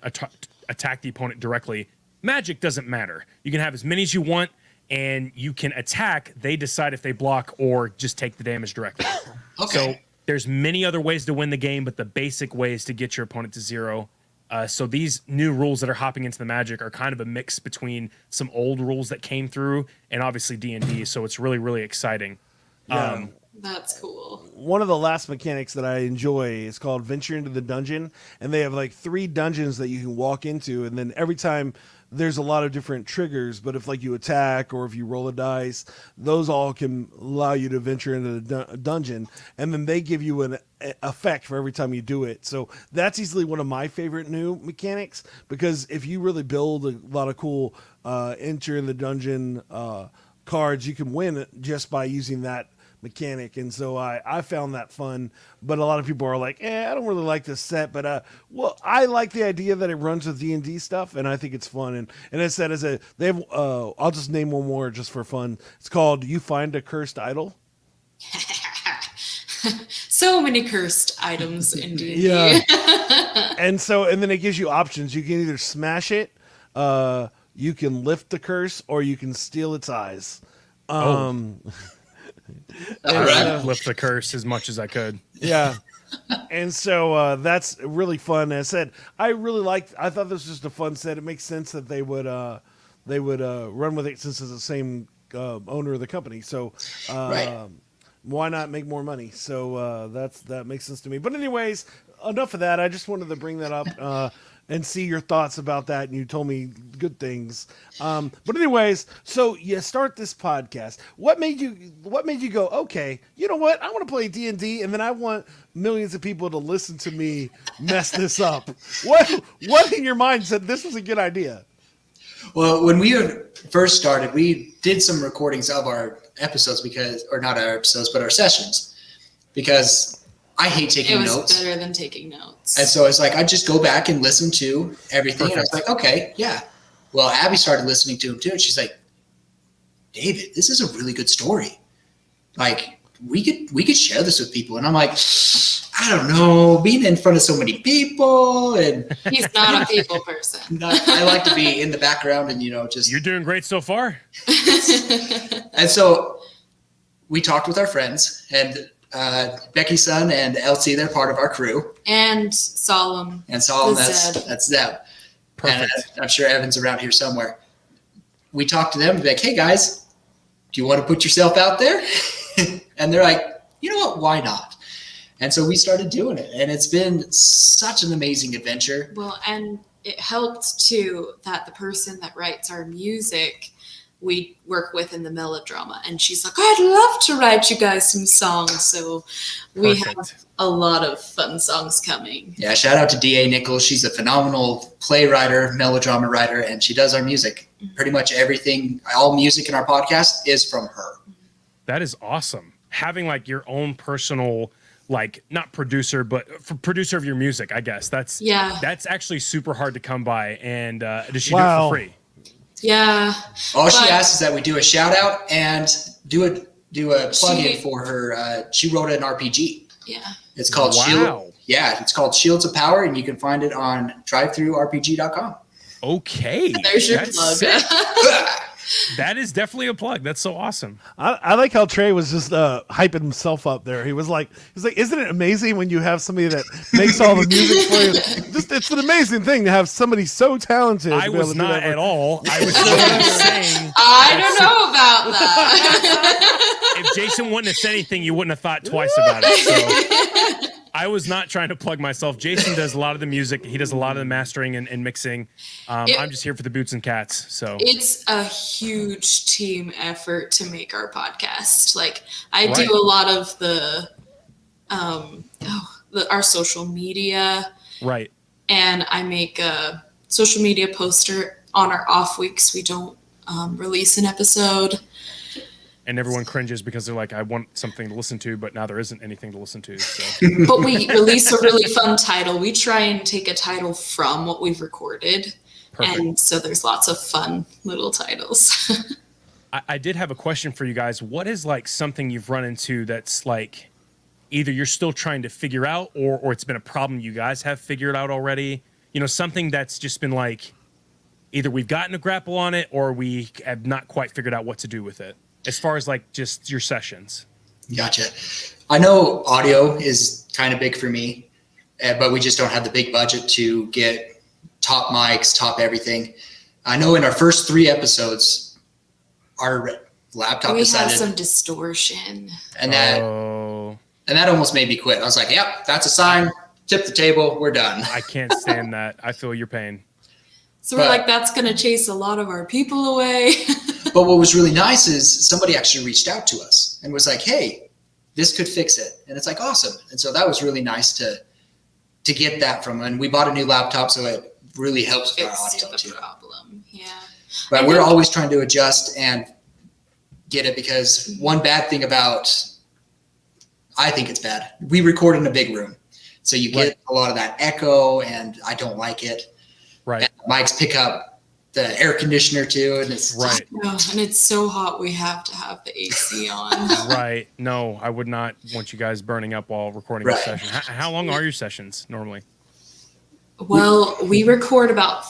attack the opponent directly. Magic doesn't matter. You can have as many as you want, and you can attack. They decide if they block or just take the damage directly. Okay. So there's many other ways to win the game, but the basic way is to get your opponent to 0. So these new rules that are hopping into the Magic are kind of a mix between some old rules that came through and obviously D&D. So it's really, really exciting. Yeah. That's cool. One of the last mechanics that I enjoy is called Venture into the Dungeon, and they have like 3 dungeons that you can walk into, and then every time there's a lot of different triggers, but if like you attack or if you roll a dice, those all can allow you to venture into the dungeon, and then they give you an effect for every time you do it. So that's easily one of my favorite new mechanics, because if you really build a lot of cool enter in the dungeon cards, you can win just by using that mechanic. And so I found that fun, but a lot of people are like, I don't really like this set, but well, I like the idea that it runs with D&D stuff, and I think it's fun. And it said they have I'll just name one more just for fun. It's called You Find a Cursed Idol. So many cursed items in D&D. Yeah. and then it gives you options. You can either smash it, you can lift the curse, or you can steal its eyes. Lift the curse as much as I could. Yeah. And so that's really fun. As I said, I thought this was just a fun set. It makes sense that they would run with it since it's the same owner of the company. So why not make more money? So that makes sense to me. But anyways, enough of that. I just wanted to bring that up and see your thoughts about that. And you told me good things. But anyways, so you start this podcast. What made you go, okay, you know what? I want to play D&D, and then I want millions of people to listen to me mess this up. What in your mind said this was a good idea? Well, when we first started, we did some recordings of our episodes or not our episodes, but our sessions, because I hate taking notes. It was better than taking notes. And so it's like, I just go back and listen to everything. Perfect. And I was like, okay, yeah. Well, Abby started listening to him too. And she's like, David, this is a really good story. Like, we could share this with people. And I'm like, I don't know, being in front of so many people. And he's not a people person. I like to be in the background and, just. You're doing great so far. And so we talked with our friends, and Becky's son and Elsie, they're part of our crew. And Solemn. That's them. Perfect. And I'm sure Evan's around here somewhere. We talked to them and be like, hey guys, do you want to put yourself out there? And they're like, you know what, why not? And so we started doing it, and it's been such an amazing adventure. Well, and it helped too that the person that writes our music we work with in the melodrama, and she's like, I'd love to write you guys some songs. So we have a lot of fun songs coming. Yeah, shout out to D.A. Nichols. She's a phenomenal playwriter, melodrama writer, and she does our music. Mm-hmm. Pretty much everything, all music in our podcast is from her. That is awesome. Having like your own personal, like not producer, but for producer of your music, I guess. That's actually super hard to come by. And does she do it for free? Yeah. All she asks is that we do a shout out and do a plug-in for her. She wrote an RPG. Yeah. It's called Shield. Yeah, it's called Shields of Power, and you can find it on drivethrurpg.com. Okay. There's your plug. That is definitely a plug. That's so awesome. I like how Trey was just hyping himself up there. He was like, isn't it amazing when you have somebody that makes all the music for you? It's an amazing thing to have somebody so talented. I was not at all. I was just saying. I don't know about that. If Jason wouldn't have said anything, you wouldn't have thought twice about it. So I was not trying to plug myself. Jason does a lot of the music. He does a lot of the mastering and mixing. I'm just here for the boots and cats. So it's a huge team effort to make our podcast. Like I do a lot of the our social media. Right. And I make a social media poster on our off weeks. We don't release an episode. And everyone cringes because they're like, I want something to listen to, but now there isn't anything to listen to. So. But we release a really fun title. We try and take a title from what we've recorded. Perfect. And so there's lots of fun little titles. I did have a question for you guys. What is like something you've run into that's like either you're still trying to figure out or it's been a problem you guys have figured out already? You know, something that's just been like either we've gotten a grapple on it or we have not quite figured out what to do with it. As far as like just your sessions. Gotcha. I know audio is kind of big for me, but we just don't have the big budget to get top mics, top everything. I know in our first 3 episodes, our laptop decided. We have some distortion. And that And that almost made me quit. I was like, yep, that's a sign. Tip the table. We're done. I can't stand that. I feel your pain. So we're like, that's going to chase a lot of our people away. But what was really nice is somebody actually reached out to us and was like, hey, this could fix it. And it's like, awesome. And so that was really nice to get that from. And we bought a new laptop, so it really helps with our Fixed audio the too. problem. Yeah. But we're always trying to adjust and get it, because one bad thing about, I think it's bad, we record in a big room. So you get a lot of that echo, and I don't like it. Right. And the mics pick up the air conditioner too, and it's Right. And it's so hot, we have to have the AC on. Right. No, I would not want you guys burning up while recording a session. How long are your sessions normally? Well, we record about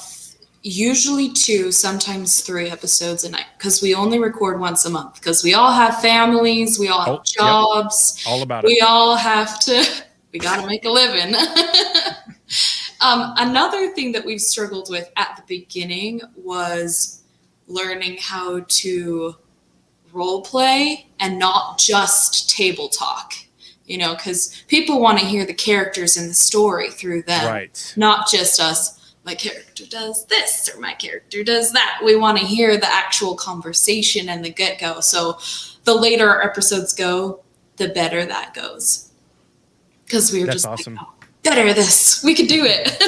usually 2, sometimes 3 episodes a night, because we only record once a month, because we all have families, we all have jobs. All about it. We all have to, we got to make a living. Another thing that we've struggled with at the beginning was learning how to role play and not just table talk, because people want to hear the characters in the story through them, Right. not just us. My character does this or my character does that. We want to hear the actual conversation and the get-go. So the later our episodes go, the better that goes. Because we were That's just awesome. like, oh, better this. We can do it.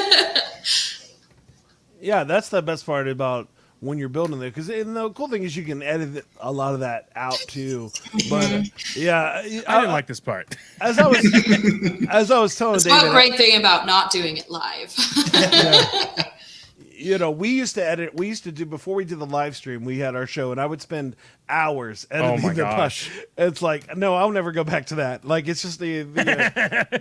Yeah, that's the best part about when you're building it, because the cool thing is you can edit a lot of that out too. But yeah, I didn't like this part. as I was telling It's David, one great thing about not doing it live. we used to edit. We used to do, before we did the live stream, we had our show, and I would spend hours editing. Oh my gosh! It's like, no, I'll never go back to that. Like, it's just the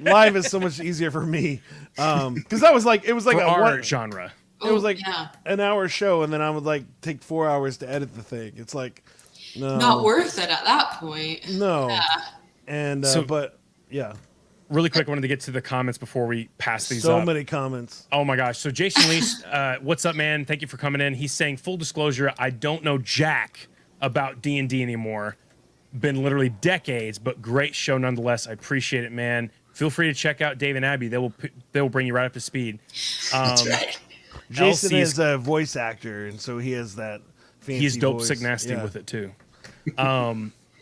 live is so much easier for me, because that was like, it was like For a our genre. It was like yeah. an hour show, and then I would like take 4 hours to edit the thing. It's like, no, Not worth it at that point. no. Yeah. And but yeah, Really quick, I wanted to get to the comments before we pass these so up. many comments. Oh my gosh. So Jason Lease, what's up, man? Thank you for coming in. He's saying, full disclosure, I don't know jack about D&D anymore. Been literally decades, but great show nonetheless. I appreciate it, man. Feel free to check out Dave and Abby. They will bring you right up to speed. That's right. Jason Elsie's- is a voice actor, and so he has that fancy He's dope, voice. sick, nasty Yeah. with it too.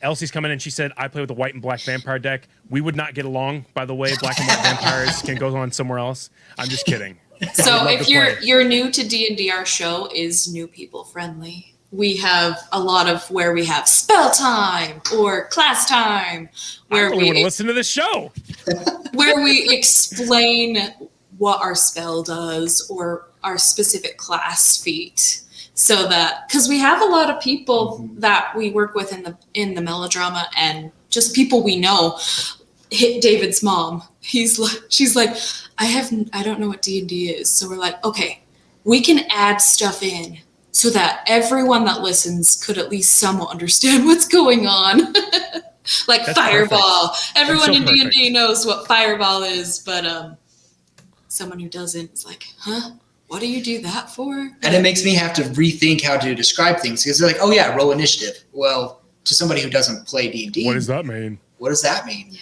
Elsie's coming in. She said, I play with the white and black vampire deck. We would not get along, by the way. Black and white vampires can go on somewhere else. I'm just kidding. So love if to you're play. you're new to D&D, our show is new people friendly. We have a lot of where we have spell time or class time, I where really want to we listen to this show. explain what our spell does or our specific class feat. So that, because we have a lot of people that we work with in the melodrama, and just people we know. Hit David's mom. She's like, I don't know what D&D is. So we're like, okay, we can add stuff in so that everyone that listens could at least somewhat understand what's going on. Like That's Fireball. Everyone so in D&D perfect. knows what Fireball is, but someone who doesn't is like, huh? What do you do that for? And it makes me have to rethink how to describe things, because they're like, oh yeah, roll initiative. Well, to somebody who doesn't play D&D, What does that mean? what does that mean? Yeah.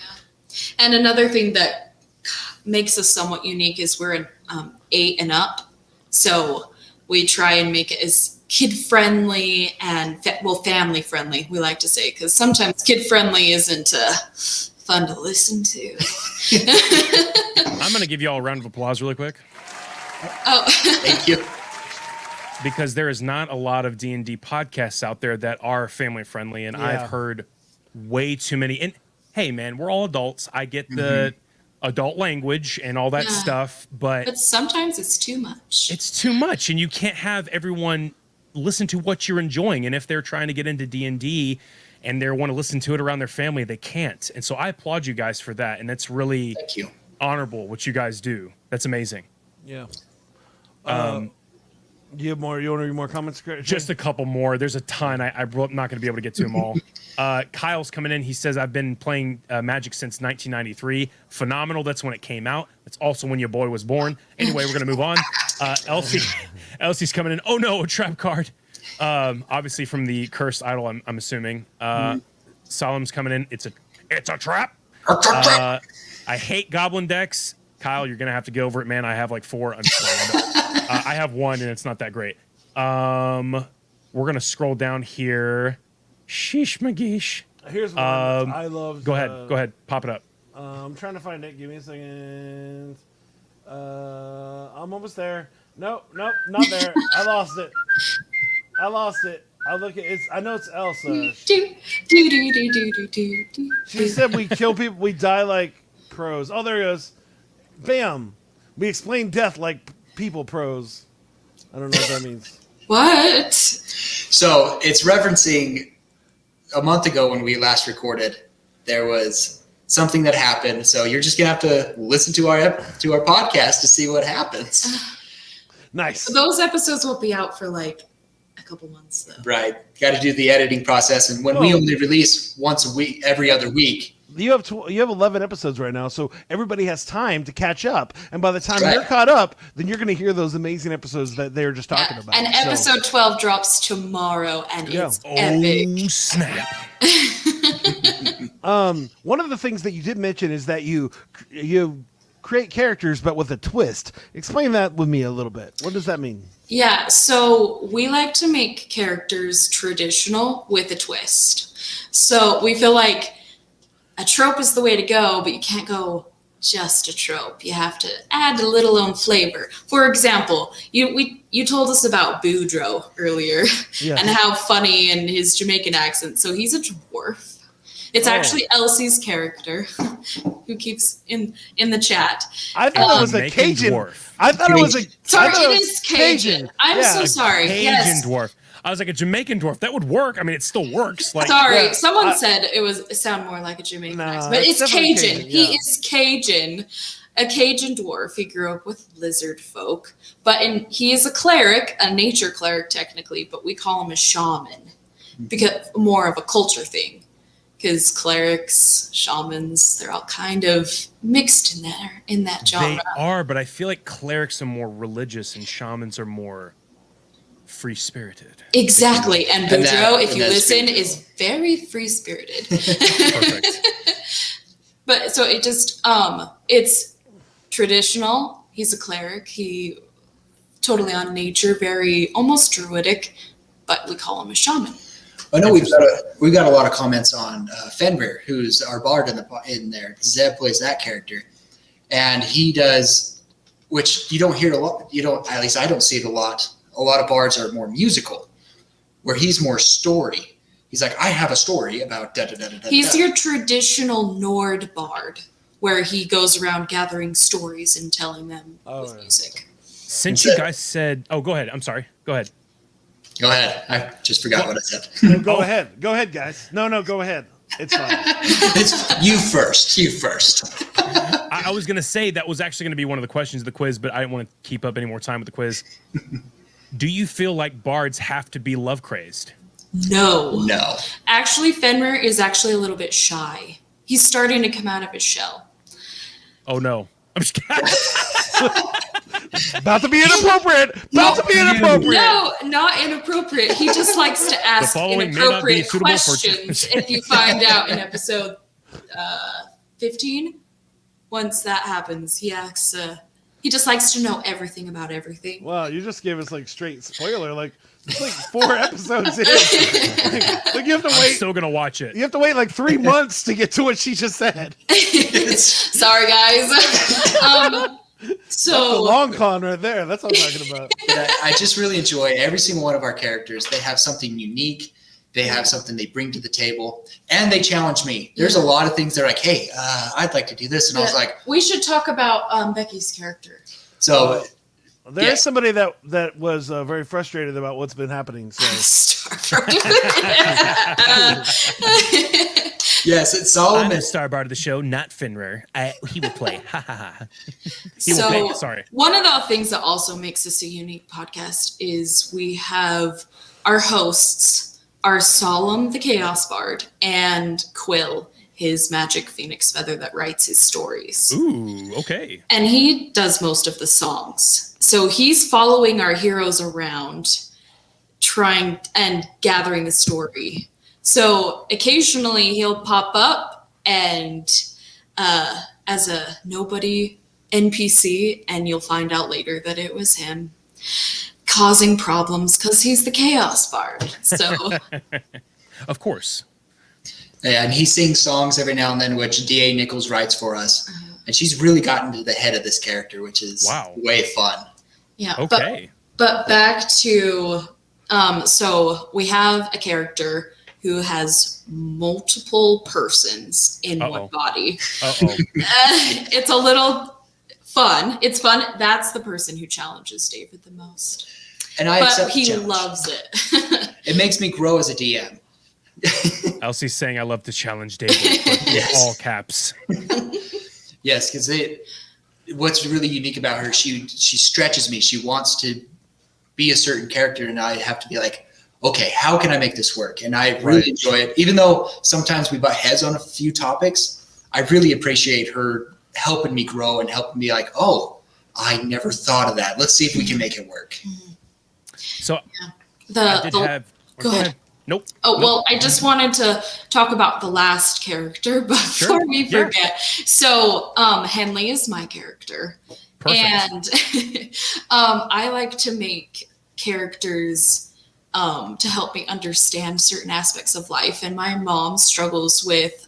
And another thing that makes us somewhat unique is we're an 8 and up. So we try and make it as kid friendly and family friendly, we like to say, because sometimes kid friendly isn't fun to listen to. I'm going to give you all a round of applause really quick, Oh, Thank you. because there is not a lot of D&D podcasts out there that are family friendly, and Yeah. I've heard way too many. And hey, man, we're all adults. I get the adult language and all that Yeah. stuff, but but sometimes it's too much. it's too much, and you can't have everyone listen to what you're enjoying. And if they're trying to get into D&D and they want to listen to it around their family, they can't. And so I applaud you guys for that, and it's really Thank you. honorable what you guys do. That's amazing. Yeah. You have more? You want to read more comments? Trey? Just a couple more. There's a ton. I'm not going to be able to get to them all. Kyle's coming in. He says, I've been playing Magic since 1993. Phenomenal. That's when it came out. That's also when your boy was born. Anyway, we're going to move on. Elsie's coming in. Oh, no, a trap card. Obviously from the Cursed Idol, I'm assuming. Solemn's coming in. It's a trap. I hate goblin decks. Kyle, you're gonna have to get over it, man. I have like 4 unplayed. I have 1, and it's not that great. We're gonna scroll down here. Sheesh McGeesh. Here's one I love. Go ahead, pop it up. I'm trying to find it. Give me a second. I'm almost there. Nope, not there. I lost it. I look at it's. I know it's Elsa. She said we kill people. We die like pros. Oh, there it goes. Bam. We explain death like people pros. I don't know what that means. What? So it's referencing a month ago when we last recorded. There was something that happened. So you're just gonna have to listen to our podcast to see what happens. Nice. Those episodes will be out for like a couple months though. Right. Got to do the editing process, and when we only release once a week, every other week. You have 11 episodes right now, so everybody has time to catch up. And by the time you're caught up, then you're going to hear those amazing episodes that they were just talking about. And episode 12 drops tomorrow, and it's epic. Oh, snap. One of the things that you did mention is that you create characters, but with a twist. Explain that with me a little bit. What does that mean? Yeah, so we like to make characters traditional with a twist. So we feel like a trope is the way to go, but you can't go just a trope. You have to add a little own flavor. For example, you told us about Boudreaux earlier and how funny and his Jamaican accent. So he's a dwarf. It's actually Elsie's character who keeps in the chat. I thought it was a Cajun dwarf. I thought it was a sorry, it is Cajun. I'm so sorry. Cajun dwarf. I was like a Jamaican dwarf. That would work. I mean, it still works. Like, sorry, someone said it sound more like a Jamaican accent, but it's Cajun. He is Cajun, a Cajun dwarf. He grew up with lizard folk, he is a cleric, a nature cleric technically, but we call him a shaman because more of a culture thing. Because clerics, shamans, they're all kind of mixed in that genre. They are, but I feel like clerics are more religious and shamans are more free-spirited. Exactly. And Boudreaux, if you listen, is very free-spirited. Perfect. But so it just, it's traditional. He's a cleric. He totally on nature, very almost druidic, but we call him a shaman. I know we've got a lot of comments on Fenrir, who's our bard in there. Zeb plays that character, and he does, which you don't hear a lot. At least I don't see it a lot. A lot of bards are more musical, where he's more story. He's like, I have a story about da da da da da. He's your traditional Nord bard, where he goes around gathering stories and telling them with music. Since you guys said, go ahead. I'm sorry. Go ahead. Go ahead. I just forgot what I said. Go ahead. Go ahead, guys. No, go ahead. It's fine. It's you first. You first. I was going to say that was actually going to be one of the questions of the quiz, but I didn't want to keep up any more time with the quiz. Do you feel like bards have to be love crazed? No. Actually, Fenrir is actually a little bit shy. He's starting to come out of his shell. Oh, no. I'm just kidding. About to be inappropriate. No, not inappropriate. He just likes to ask inappropriate questions. If you find out in episode 15, once that happens, he asks. He just likes to know everything about everything. Wow, you just gave us like straight spoiler. Like it's like 4 episodes in. Like you have to wait. I'm still gonna watch it. You have to wait like 3 months to get to what she just said. Sorry, guys. So that's the long con right there. That's what I'm talking about. But I just really enjoy every single one of our characters. They have something unique. They have something they bring to the table, and they challenge me. There's a lot of things they're like, "Hey, I'd like to do this," and I was like, "We should talk about Becky's character." So there is somebody that was very frustrated about what's been happening. So. Yes, it's Solomon. I'm the star bard of the show, not Fenrir. He will play. Ha ha ha. He will play. Sorry. One of the things that also makes this a unique podcast is we have our hosts are Solemn the Chaos Bard and Quill, his magic phoenix feather that writes his stories. Ooh, okay. And he does most of the songs. So he's following our heroes around, trying and gathering the story. So occasionally he'll pop up and as a nobody NPC, and you'll find out later that it was him causing problems because he's the Chaos Bard. So, Of course. Yeah, and he sings songs every now and then, which D.A. Nichols writes for us. And she's really gotten to the head of this character, which is way fun. Yeah. Okay. But back to, so we have a character who has multiple persons in one body. It's a little fun. It's fun. That's the person who challenges David the most. And but he loves it. It makes me grow as a DM. Elsie's saying I love to challenge David, but in all caps. Yes, because what's really unique about her, she stretches me. She wants to be a certain character, and I have to be like, okay, how can I make this work? And I really enjoy it. Even though sometimes we butt heads on a few topics, I really appreciate her helping me grow and helping me like, oh, I never thought of that. Let's see if we can make it work. So I did go ahead. Nope. Oh, well, I just wanted to talk about the last character before we forget. Yeah. So, Henley is my character. Perfect. And I like to make characters to help me understand certain aspects of life. And my mom struggles with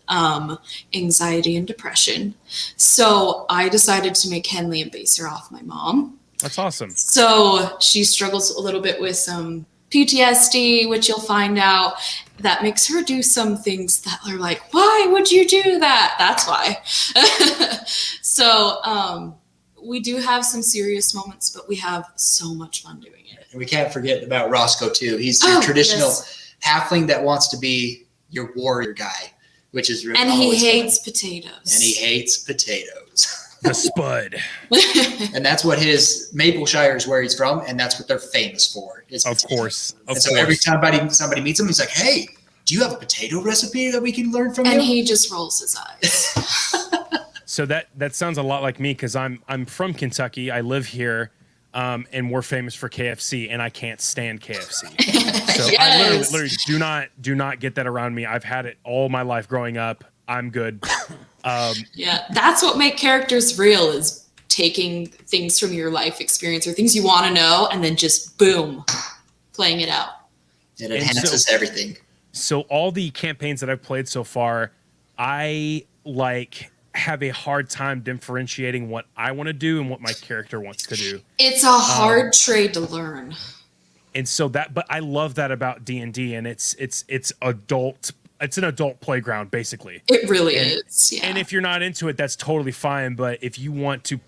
anxiety and depression. So I decided to make Henley and base her off my mom. That's awesome. So she struggles a little bit with some PTSD, which you'll find out that makes her do some things that are like, why would you do that? That's why. So we do have some serious moments, but we have so much fun doing it. And we can't forget about Roscoe too. He's your traditional halfling that wants to be your warrior guy, which is really he hates potatoes. And he hates potatoes. The Spud. And that's what his Mapleshire is where he's from, and that's what they're famous for. Of course. So every time somebody meets him, he's like, hey, do you have a potato recipe that we can learn from you? And he just rolls his eyes. So that sounds a lot like me because I'm from Kentucky. I live here, and we're famous for KFC, and I can't stand KFC. So I literally do not get that around me. I've had it all my life growing up. I'm good. That's what make characters real, is taking things from your life experience or things you want to know and then just boom, playing it out. It enhances everything. So all the campaigns that I've played so far, I have a hard time differentiating what I want to do and what my character wants to do. It's a hard trade to learn. And so but I love that about D&D, and it's adult. It's an adult playground, basically. It really is. Yeah. And if you're not into it, that's totally fine. But if you want to,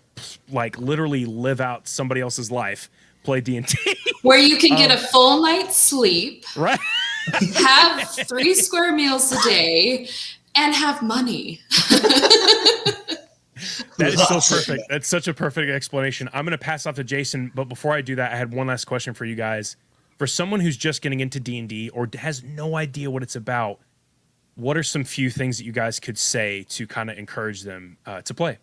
literally live out somebody else's life, play D&D, where you can get a full night's sleep, right? Have 3 square meals a day, and have money. That is so perfect. That's such a perfect explanation. I'm going to pass off to Jason, but before I do that, I had one last question for you guys. For someone who's just getting into D&D or has no idea what it's about, what are some few things that you guys could say to kind of encourage them to play?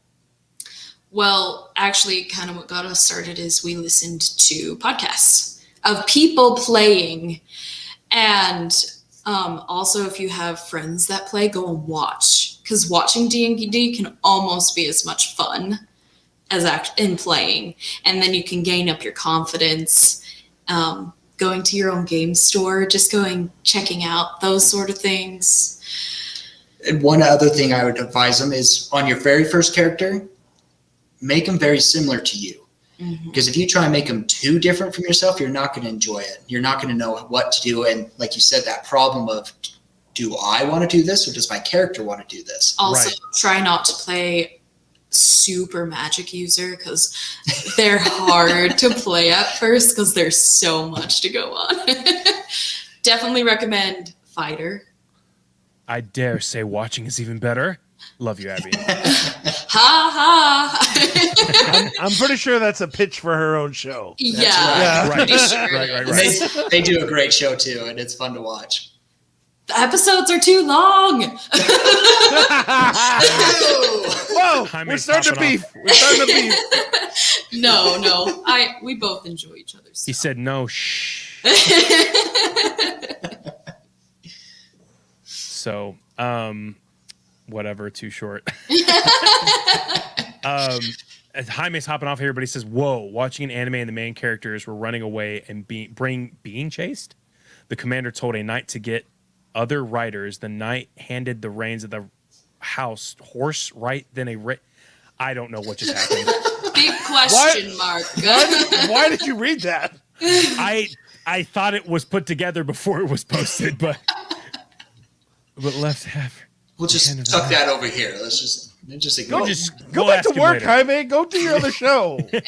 Well, actually, kind of what got us started is we listened to podcasts of people playing. And also, if you have friends that play, go and watch. Because watching D&D can almost be as much fun as in playing. And then you can gain up your confidence. Going to your own game store, just checking out those sort of things. And one other thing I would advise them is on your very first character, make them very similar to you. Because if you try and make them too different from yourself, you're not going to enjoy it. You're not going to know what to do. And like you said, that problem of, do I want to do this or does my character want to do this? Also, try not to play super magic user, because they're hard to play at first because there's so much to go on. Definitely recommend fighter. I dare say watching is even better. Love you, Abby. Ha ha. I'm pretty sure that's a pitch for her own show. Yeah. Right. Pretty sure. Right. They do a great show too, and it's fun to watch. The episodes are too long. Whoa! We're starting to beef. No. We both enjoy each other's stuff. He said no. Shh. So, whatever, too short. Jaime's hopping off here, but he says, "Whoa! Watching an anime and the main characters were running away and being chased. The commander told a knight to get other riders. The knight handed the reins of the horse right then I don't know what just happened. Big question mark. Why did you read that? I thought it was put together before it was posted, but left half. We'll just tuck that over here. Let's just ignore it. Go back to work, Jaime. Go do your other show. You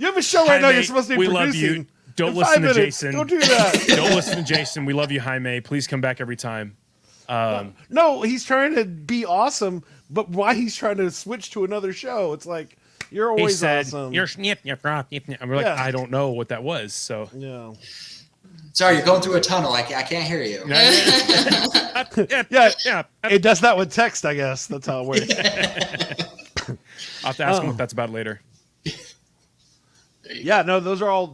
have a show right now you're supposed to be producing. Love you. Don't listen to Jason. Don't do that. Don't listen to Jason. We love you, Jaime. Please come back every time. No, he's trying to be awesome, but why he's trying to switch to another show? It's like, you're always awesome. You're snip. And we're like, I don't know what that was. So yeah. Sorry, you're going through a tunnel. I can't hear you. Yeah. It does that with text, I guess. That's how it works. I'll have to ask him what that's about later. Yeah, no, those are all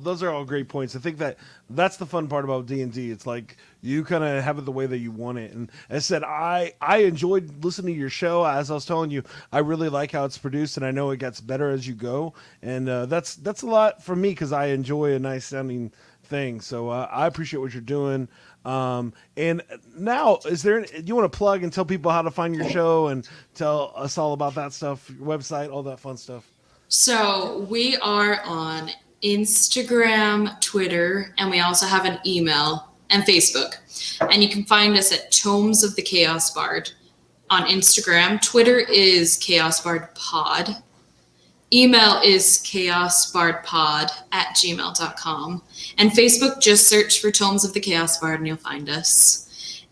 great points. I think that's the fun part about D&D. It's like you kind of have it the way that you want it. And as I said, I enjoyed listening to your show. As I was telling you, I really like how it's produced, and I know it gets better as you go. And that's a lot for me because I enjoy a nice sounding thing. So I appreciate what you're doing. And now, you want to plug and tell people how to find your show and tell us all about that stuff, your website, all that fun stuff? So we are on Instagram, Twitter, and we also have an email and Facebook. And you can find us at Tomes of the Chaos Bard on Instagram. Twitter is Chaos Bard Pod. Email is chaosbardpod@gmail.com. And Facebook, just search for Tomes of the Chaos Bard and you'll find us.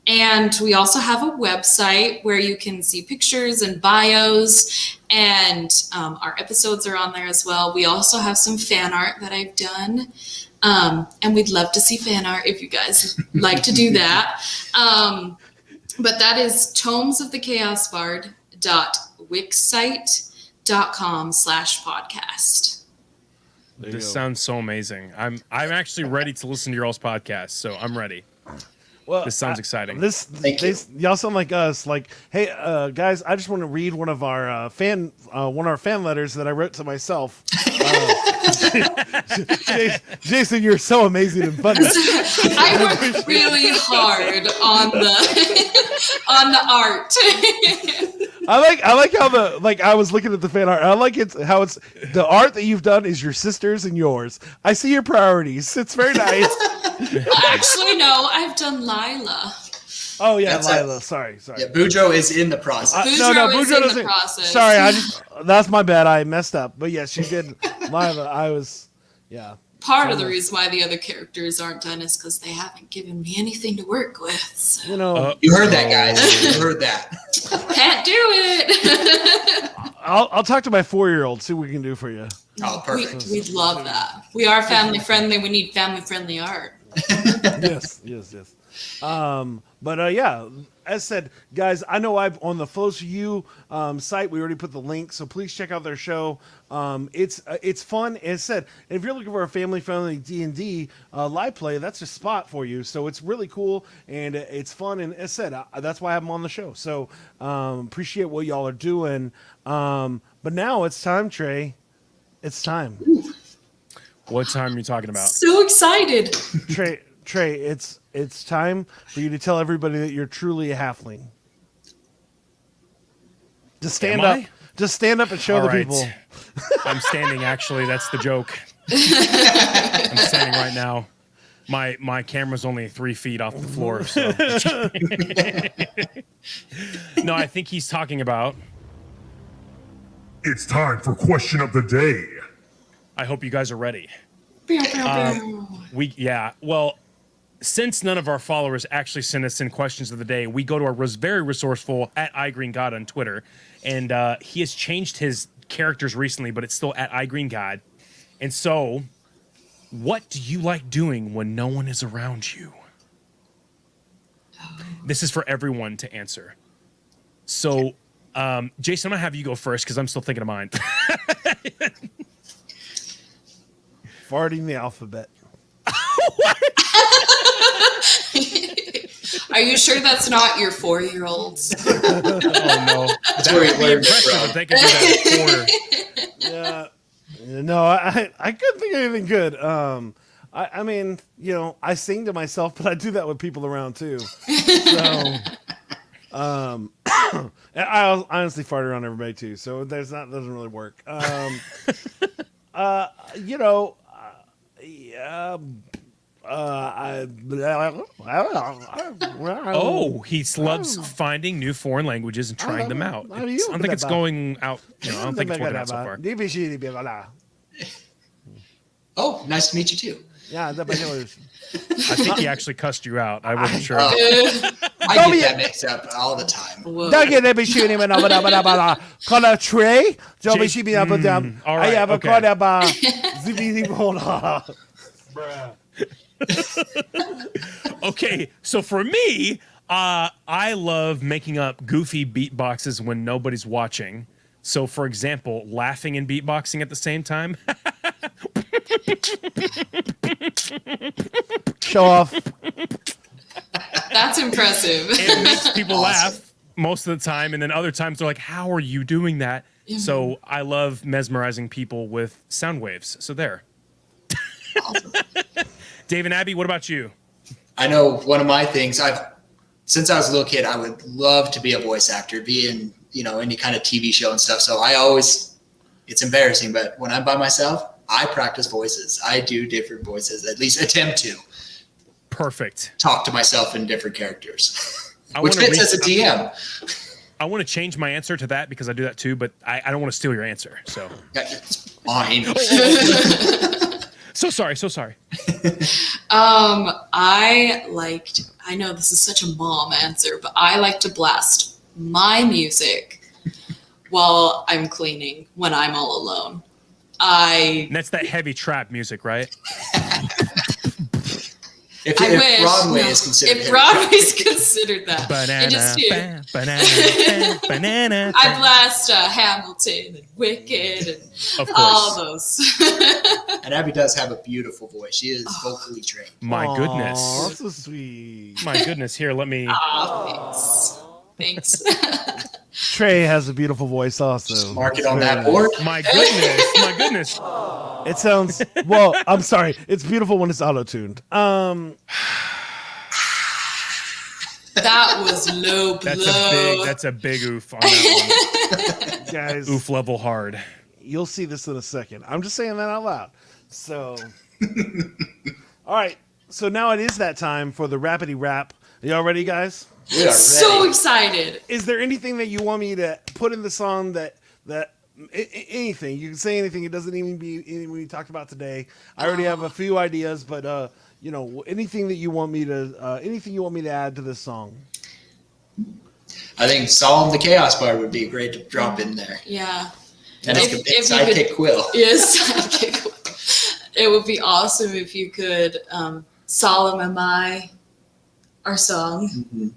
And we also have a website where you can see pictures and bios, and our episodes are on there as well. We also have some fan art that I've done, and we'd love to see fan art if you guys like to do that. But that is tomesofthechaosbard.wixsite.com/podcast. This sounds so amazing. I'm actually ready to listen to your all's podcast, so I'm ready. Well, this sounds exciting. Y'all sound like us. Like, hey, guys, I just want to read one of our fan letters that I wrote to myself. Jason, you're so amazing and funny. I worked really hard on the art. I like how I was looking at the fan art. I like how it's the art that you've done is your sister's and yours. I see your priorities. It's very nice. Actually, no, I've done Lila. Oh yeah, Lila. Sorry. Yeah, Bujo is in the process. Bujo is in the process. Sorry, that's my bad. I messed up. But yes, she did Lila. Part of the reason why the other characters aren't done is because they haven't given me anything to work with. So. You heard that, guys. You heard that. Can't do it. I'll talk to my 4-year-old. See what we can do for you. Oh, perfect. We'd love that. We are family friendly. We need family friendly art. Yes. But yeah, as said, guys, I know on the Flows4u site, we already put the link, so please check out their show. It's fun. As said, if you're looking for a family-friendly D&D live play, that's a spot for you. So it's really cool and it's fun. And as said, that's why I have them on the show. So appreciate what y'all are doing. But now it's time, Trey. It's time. What time are you talking about? So excited. Trey, it's time for you to tell everybody that you're truly a halfling. Just stand up. Just stand up and show the people. I'm standing, actually. That's the joke. I'm standing right now. My camera's only 3 feet off the floor. So. No, I think he's talking about... It's time for question of the day. I hope you guys are ready. Well, since none of our followers actually send us in questions of the day, we go to our very resourceful @iGreenGod on Twitter, and he has changed his characters recently, but it's still @iGreenGod. And so, what do you like doing when no one is around you? This is for everyone to answer. So, Jason, I'm gonna have you go first because I'm still thinking of mine. Farting the alphabet. Are Are you sure that's not your 4-year-old? Oh no, That's where he that'd be learned impressive from. if they could do that at 4. Yeah. No, I couldn't think of anything good. I mean, I sing to myself, but I do that with people around too. So, and I honestly fart around everybody too. So doesn't really work. Yeah. Oh, he loves finding new foreign languages and trying them out. I don't think it's going out. I don't think it's working out so far. Oh, nice to meet you too. Yeah, I think he actually cussed you out. I wasn't sure. I get that mixed up all the time. Whoa. Trey. All right, Okay, so for me, I love making up goofy beatboxes when nobody's watching. So, for example, laughing and beatboxing at the same time. Show off. That's impressive. It makes people laugh most of the time, and then other times they're like, "How are you doing that?" So I love mesmerizing people with sound waves. So there. Awesome. Dave and Abby, what about you? I know one of my things. Since I was a little kid, I would love to be a voice actor, be in any kind of TV show and stuff. So it's embarrassing, but when I'm by myself, I practice voices. I do different voices, at least attempt to. Perfect. Talk to myself in different characters, I which wanna fits as a DM. I want to change my answer to that because I do that too, but I don't want to steal your answer. So It's fine. so sorry. I know this is such a mom answer, but I like to blast my music while I'm cleaning when I'm all alone. And that's that heavy trap music, right? If wish. Broadway is considered. If Broadway's considered that. Banana. I blast Hamilton and Wicked and Of course. all those. And Abby does have a beautiful voice. She is vocally trained. My goodness. Aw, so sweet. My goodness. Here, let me. Thanks. Trey has a beautiful voice also. Just mark it on that board. My goodness. It sounds, well, I'm sorry. It's beautiful when it's auto-tuned. That was low blow. That's a big oof on that one. Guys, Oof level hard. you'll see this in a second. I'm just saying that out loud. So, all right. So now it is that time for the rapidy rap. Are y'all ready, guys? We are So ready. excited. Is there anything that you want me to put in the song that anything? You can say anything. It doesn't even be anything we talked about today. I already have a few ideas, but anything that you want me to add to this song. I think Solemn the Chaos part would be great to drop in there. Yeah. And If it's you could- sidekick Quill. Yes. It would be awesome if you could Solemn Am I, our song. Mm-hmm.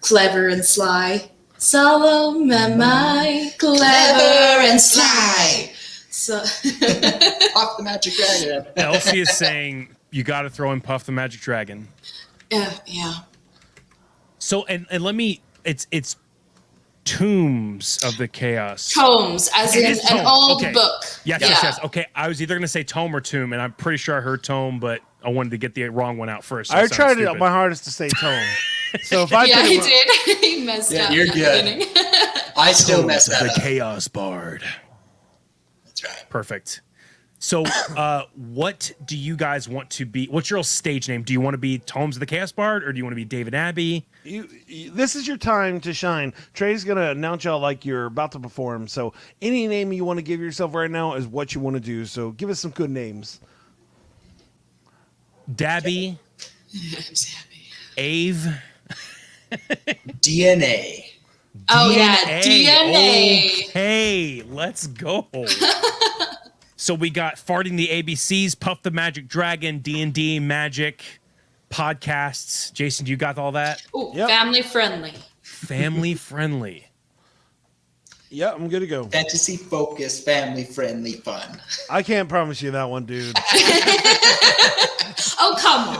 Clever and sly. Solemn am I, clever and sly. So Off the Magic Dragon. Elsie is saying you got to throw in Puff the Magic Dragon. yeah. So and let me. It's Tombs of the Chaos. Tomes, as in It's an tome. old Okay. book. Yes. Okay, I was either going to say tome or tomb, and I'm pretty sure I heard tome, but I wanted to get the wrong one out first. So I it sounds tried stupid. my hardest to say tone. So if I Yeah, did he it, did. He messed up. You're at the good. beginning. I still mess Tombs that of up. the Chaos Bard. That's right. Perfect. So, what do you guys want to be? What's your stage name? Do you want to be Tomes of the Chaos Bard, or do you want to be David Abbey? this is your time to shine. Trey's gonna announce y'all like you're about to perform. So any name you want to give yourself right now is what you want to do. So give us some good names. Dabby, I'm so happy. Ave. DNA. Oh yeah, DNA. Okay, let's go. So we got Farting the ABCs, Puff the Magic Dragon, D&D, Magic, podcasts. Jason, you got all that? Ooh, Yep. family friendly. Family friendly. Yeah, I'm good to go. Fantasy focused, family friendly fun. I can't promise you that one, dude. Oh come on.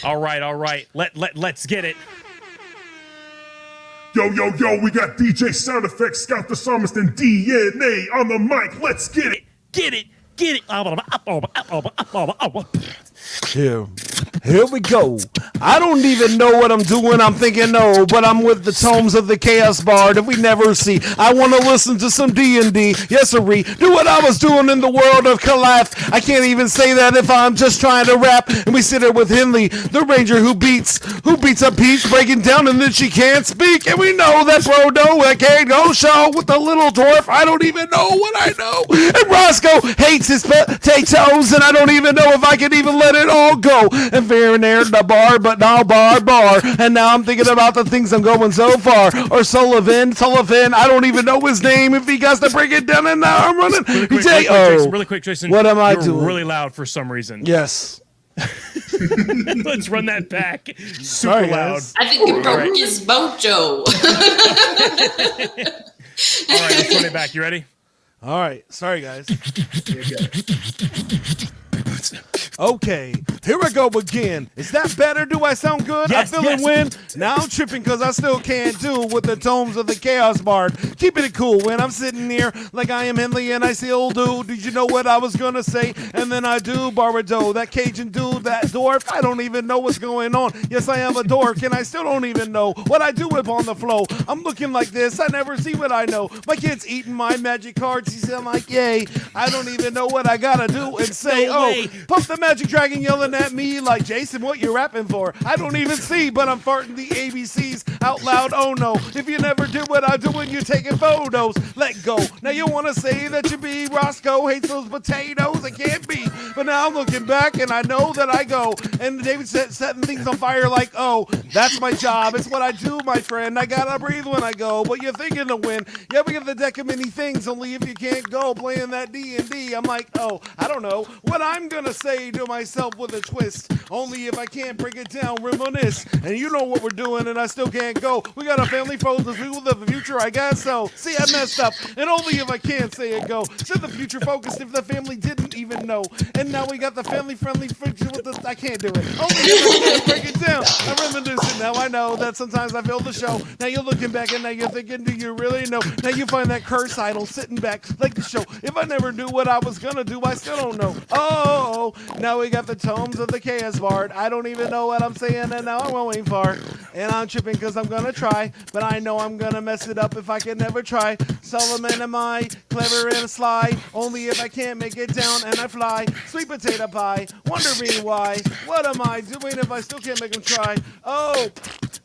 All right. Let's get it. Yo, we got DJ Sound Effects, Scout the Psalmist, and DNA on the mic. Let's get it. Get it. Here we go. I don't even know what I'm doing. I'm thinking no, but I'm with the tomes of the Chaos Bard that we never see. I want to listen to some D&D. Yes, sirree. Do what I was doing in the world of Calaf. I can't even say that if I'm just trying to rap. And we sit there with Henley, the ranger who beats up Peach, breaking down, and then she can't speak. And we know that Frodo that can't go show with the little dwarf. I don't even know what I know. And Roscoe hates his potatoes, and I don't even know if I can even let it all go. And Veronare the bar, but now bar. And now I'm thinking about the things I'm going so far. Or Sullivan, I don't even know his name if he got to break it down, and now I'm running. Really quick, Jason. What am I You're doing? really loud for some reason. Yes. Let's run that back. Super Sorry, loud. guys. I think it broke his mojo. All right, let's run it back. You ready? All right. Sorry, guys. You're good. Okay, here I go again. Is that better? Do I sound good? Yes, I feel yes. it win. Now I'm tripping because I still can't do with the tomes of the Chaos Bard. Keeping it cool when I'm sitting here like I am Henley and I still do. Did you know what I was gonna say? And then I do Barado, that Cajun dude, that dwarf. I don't even know what's going on. Yes, I am a dork and I still don't even know what I do up on the flow. I'm looking like this. I never see what I know. My kid's eating my magic cards. He said, like, yay. I don't even know what I gotta do and say. No way. Pump the magic dragon yelling at me like, Jason, what you rapping for? I don't even see, but I'm farting the ABCs out loud. Oh no, if you never did what I do when you're taking photos, let go. Now you want to say that you be Roscoe, hates those potatoes. It can't be. But now I'm looking back and I know that I go. And David said setting things on fire like, oh, that's my job. It's what I do, my friend. I gotta breathe when I go. But you're thinking to win. Yeah, we got the deck of many things. Only if you can't go playing that D&D. I'm like, oh, I don't know what I'm gonna say to myself with a twist. Only if I can't break it down, reminisce. And you know what we're doing, and I still can't go. We got a family focus, people of the future, I guess so. See, I messed up, and only if I can't say it go. Said the future focused if the family didn't even know. And now we got the family-friendly friction with this. I can't do it. Only if I can't break it down. I'm reminiscing. Now I know that sometimes I fail the show. Now you're looking back, and now you're thinking, do you really know? Now you find that curse idol sitting back like the show. If I never knew what I was gonna do, I still don't know. Oh, now we got the tomes of the Chaos Bard. I don't even know what I'm saying, and now I'm going far. And I'm tripping because I'm gonna try, but I know I'm gonna mess it up if I can never try. Solomon am I, clever and sly, only if I can't make it down and I fly. Sweet potato pie, wondering why. What am I doing if I still can't make them try? Oh,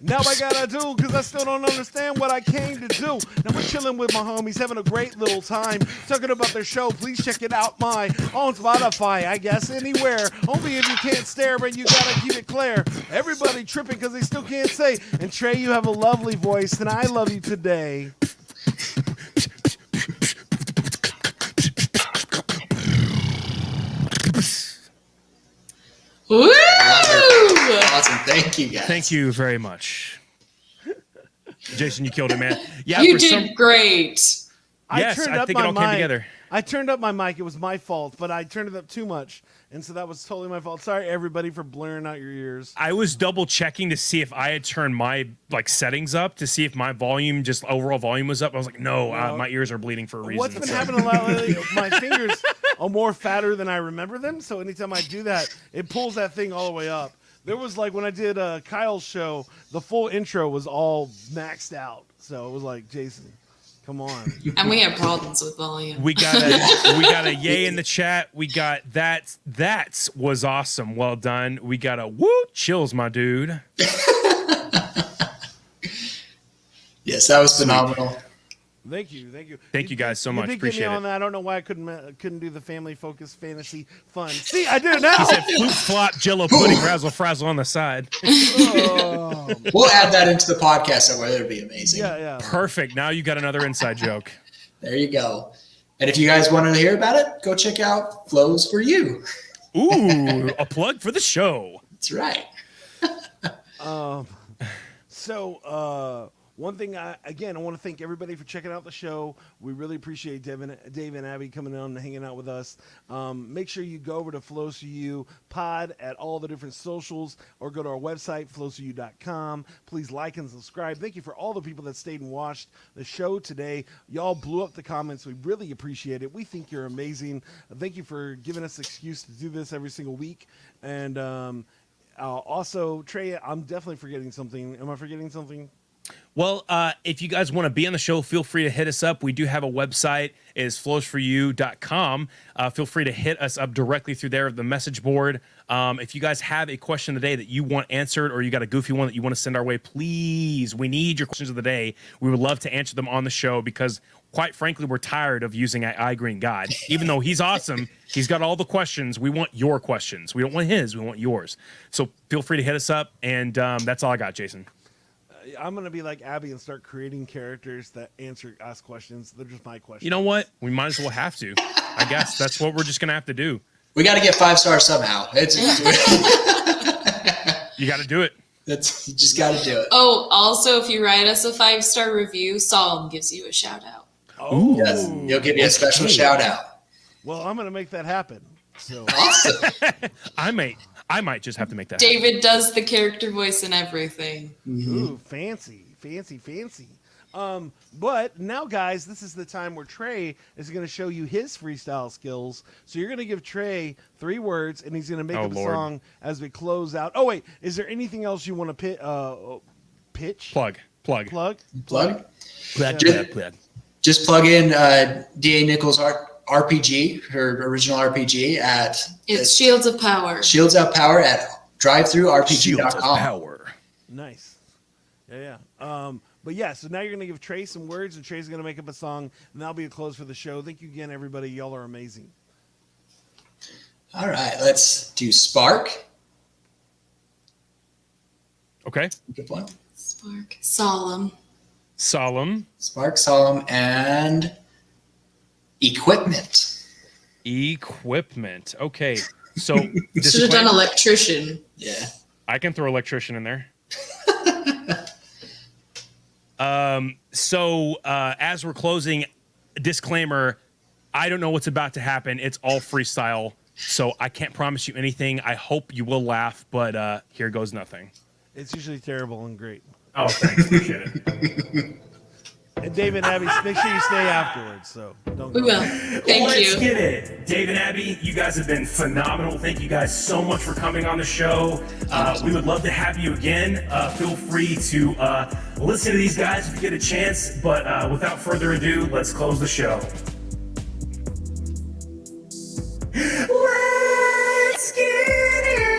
now I gotta do, because I still don't understand what I came to do. Now we're chilling with my homies, having a great little time, talking about their show. Please check it out, on Spotify, I guess, anywhere. Only if you can't stare, but you gotta keep it clear. Everybody tripping because they still can't say. And Trey, you have a lovely voice, and I love you today. Woo! Awesome. Thank you, guys. Thank you very much. Jason, you killed it, man. Yeah, You for did great. Yes, I think it all came together. I turned up my mic. It was my fault, but I turned it up too much. And so that was totally my fault. Sorry, everybody, for blurring out your ears. I was double checking to see if I had turned my settings up to see if my volume, just overall volume, was up. I was like, no, my ears are bleeding for a reason. What's been happening a lot lately? My fingers are more fatter than I remember them. So anytime I do that, it pulls that thing all the way up. There was like when I did Kyle's show, the full intro was all maxed out. So it was like, Jason, come on. And we have problems with volume. We got a yay in the chat. We got that was awesome. Well done. We got a woo chills, my dude. Yes, that was phenomenal. Thank you. Thank you guys so much. You did Appreciate get me it. on that. I don't know why I couldn't do the family focused fantasy fun. See, I do it now. He said flute flop, jello pudding, razzle frazzle on the side. Oh. We'll add that into the podcast somewhere. That'd be amazing. Yeah. Perfect. Now you got another inside joke. There you go. And if you guys wanted to hear about it, go check out Flows4u. Ooh, a plug for the show. That's right. one thing, I want to thank everybody for checking out the show. We really appreciate Dave and Abby coming on and hanging out with us. Make sure you go over to Flows4u pod at all the different socials, or go to our website, flows4u.com. Please like and subscribe. Thank you for all the people that stayed and watched the show today. Y'all blew up the comments. We really appreciate it. We think you're amazing. Thank you for giving us an excuse to do this every single week. And also, Trey, I'm definitely forgetting something. Am I forgetting something? Well, if you guys want to be on the show, feel free to hit us up. We do have a website, is flows4u.com. Feel free to hit us up directly through there, the message board. If you guys have a question of the day that you want answered, or you got a goofy one that you want to send our way, please, we need your questions of the day. We would love to answer them on the show, because quite frankly, we're tired of using iGreen God. Even though he's awesome, he's got all the questions. We want your questions. We don't want his, we want yours. So feel free to hit us up, and that's all I got, Jason. I'm going to be like Abby and start creating characters that ask questions. They're just my questions. You know what? We might as well have to. I guess that's what we're just going to have to do. We got to get 5 stars somehow. You got to do it. You just got to do it. Oh, also, if you write us a 5-star review, Solemn gives you a shout out. Oh, yes, he'll give you a special shout out. Well, I'm going to make that happen. So Awesome. I might just have to make that David does the character voice and everything. Ooh, fancy. But now, guys, this is the time where Trey is going to show you his freestyle skills. So you're going to give Trey 3 words, and he's going to make up a song as we close out. Oh, wait. Is there anything else you want to pitch? Plug. Just plug in D.A. Nichols' RPG, her original RPG It's Shields of Power. Shields of Power at drivethrurpg.com. Power. Nice. Yeah. But yeah, so now you're going to give Trey some words, and Trey's going to make up a song, and that'll be a close for the show. Thank you again, everybody. Y'all are amazing. All right, let's do Spark. Okay. Good one. Spark. Solemn. Spark, Solemn, and Equipment. Okay. So Should have done electrician. Yeah. I can throw electrician in there. So as we're closing, disclaimer, I don't know what's about to happen. It's all freestyle, so I can't promise you anything. I hope you will laugh, but here goes nothing. It's usually terrible and great. Oh, thanks. Appreciate it. And Dave and Abby, make sure you stay afterwards. So don't. We will. Thank you. Let's get it. Dave and Abby, you guys have been phenomenal. Thank you guys so much for coming on the show. We would love to have you again. Feel free to listen to these guys if you get a chance. But without further ado, let's close the show. Let's get it.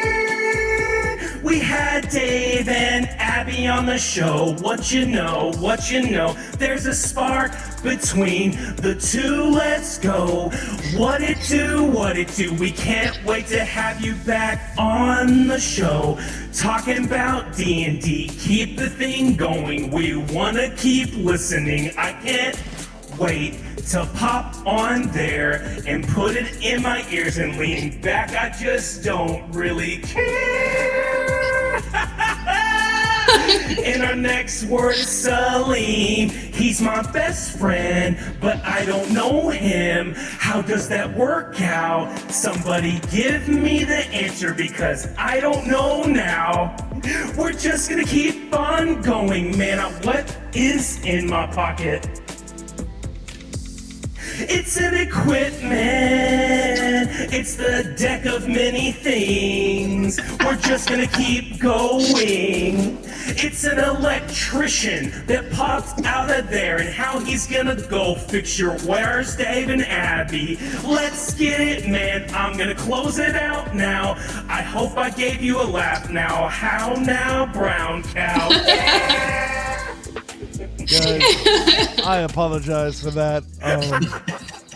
We had Dave and Abby on the show. What you know, there's a spark between the two. Let's go. What it do? We can't wait to have you back on the show. Talking about D&D, keep the thing going. We wanna keep listening. I can't wait to pop on there and put it in my ears and lean back. I just don't really care. And our next word is Salim. He's my best friend, but I don't know him. How does that work out? Somebody give me the answer, because I don't know now. We're just gonna keep on going, man. What is in my pocket? It's an equipment, it's the deck of many things. We're just gonna keep going. It's an electrician that pops out of there, and how he's gonna go fix your wires, Dave and Abby. Let's get it, man. I'm gonna close it out now. I hope I gave you a laugh now. How now, brown cow? Guys, I apologize for that.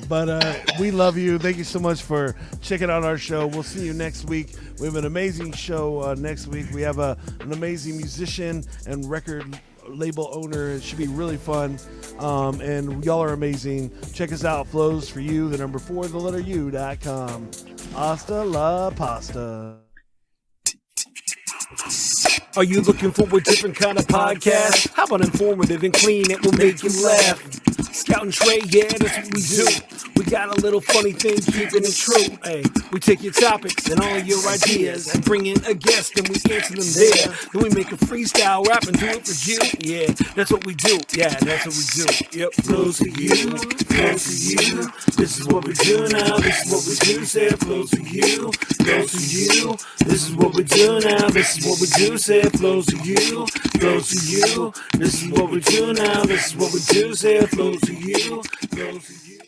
But we love you. Thank you so much for checking out our show. We'll see you next week. We have an amazing show next week. We have an amazing musician and record label owner. It should be really fun. And y'all are amazing. Check us out. Flows4u, the number 4, the letter U.com. Hasta la pasta. Are you looking for a different kind of podcast? How about informative and clean? It will make you laugh. Scout and Trey, yeah, that's what we do. We got a little funny thing, keeping it true. Hey, we take your topics and all your ideas and bring in a guest and we answer them there. Then we make a freestyle rap and do it for you. Yeah, that's what we do. Yeah, that's what we do. Yep, flows for you, flows for you. This is what we do now. This is what we do. Say it flows for you, flows for you. This is what we do now. This is what we do. Say it flows for you, flows for you. This is what we do now. This is what we do. Say it flows for you, flows for you.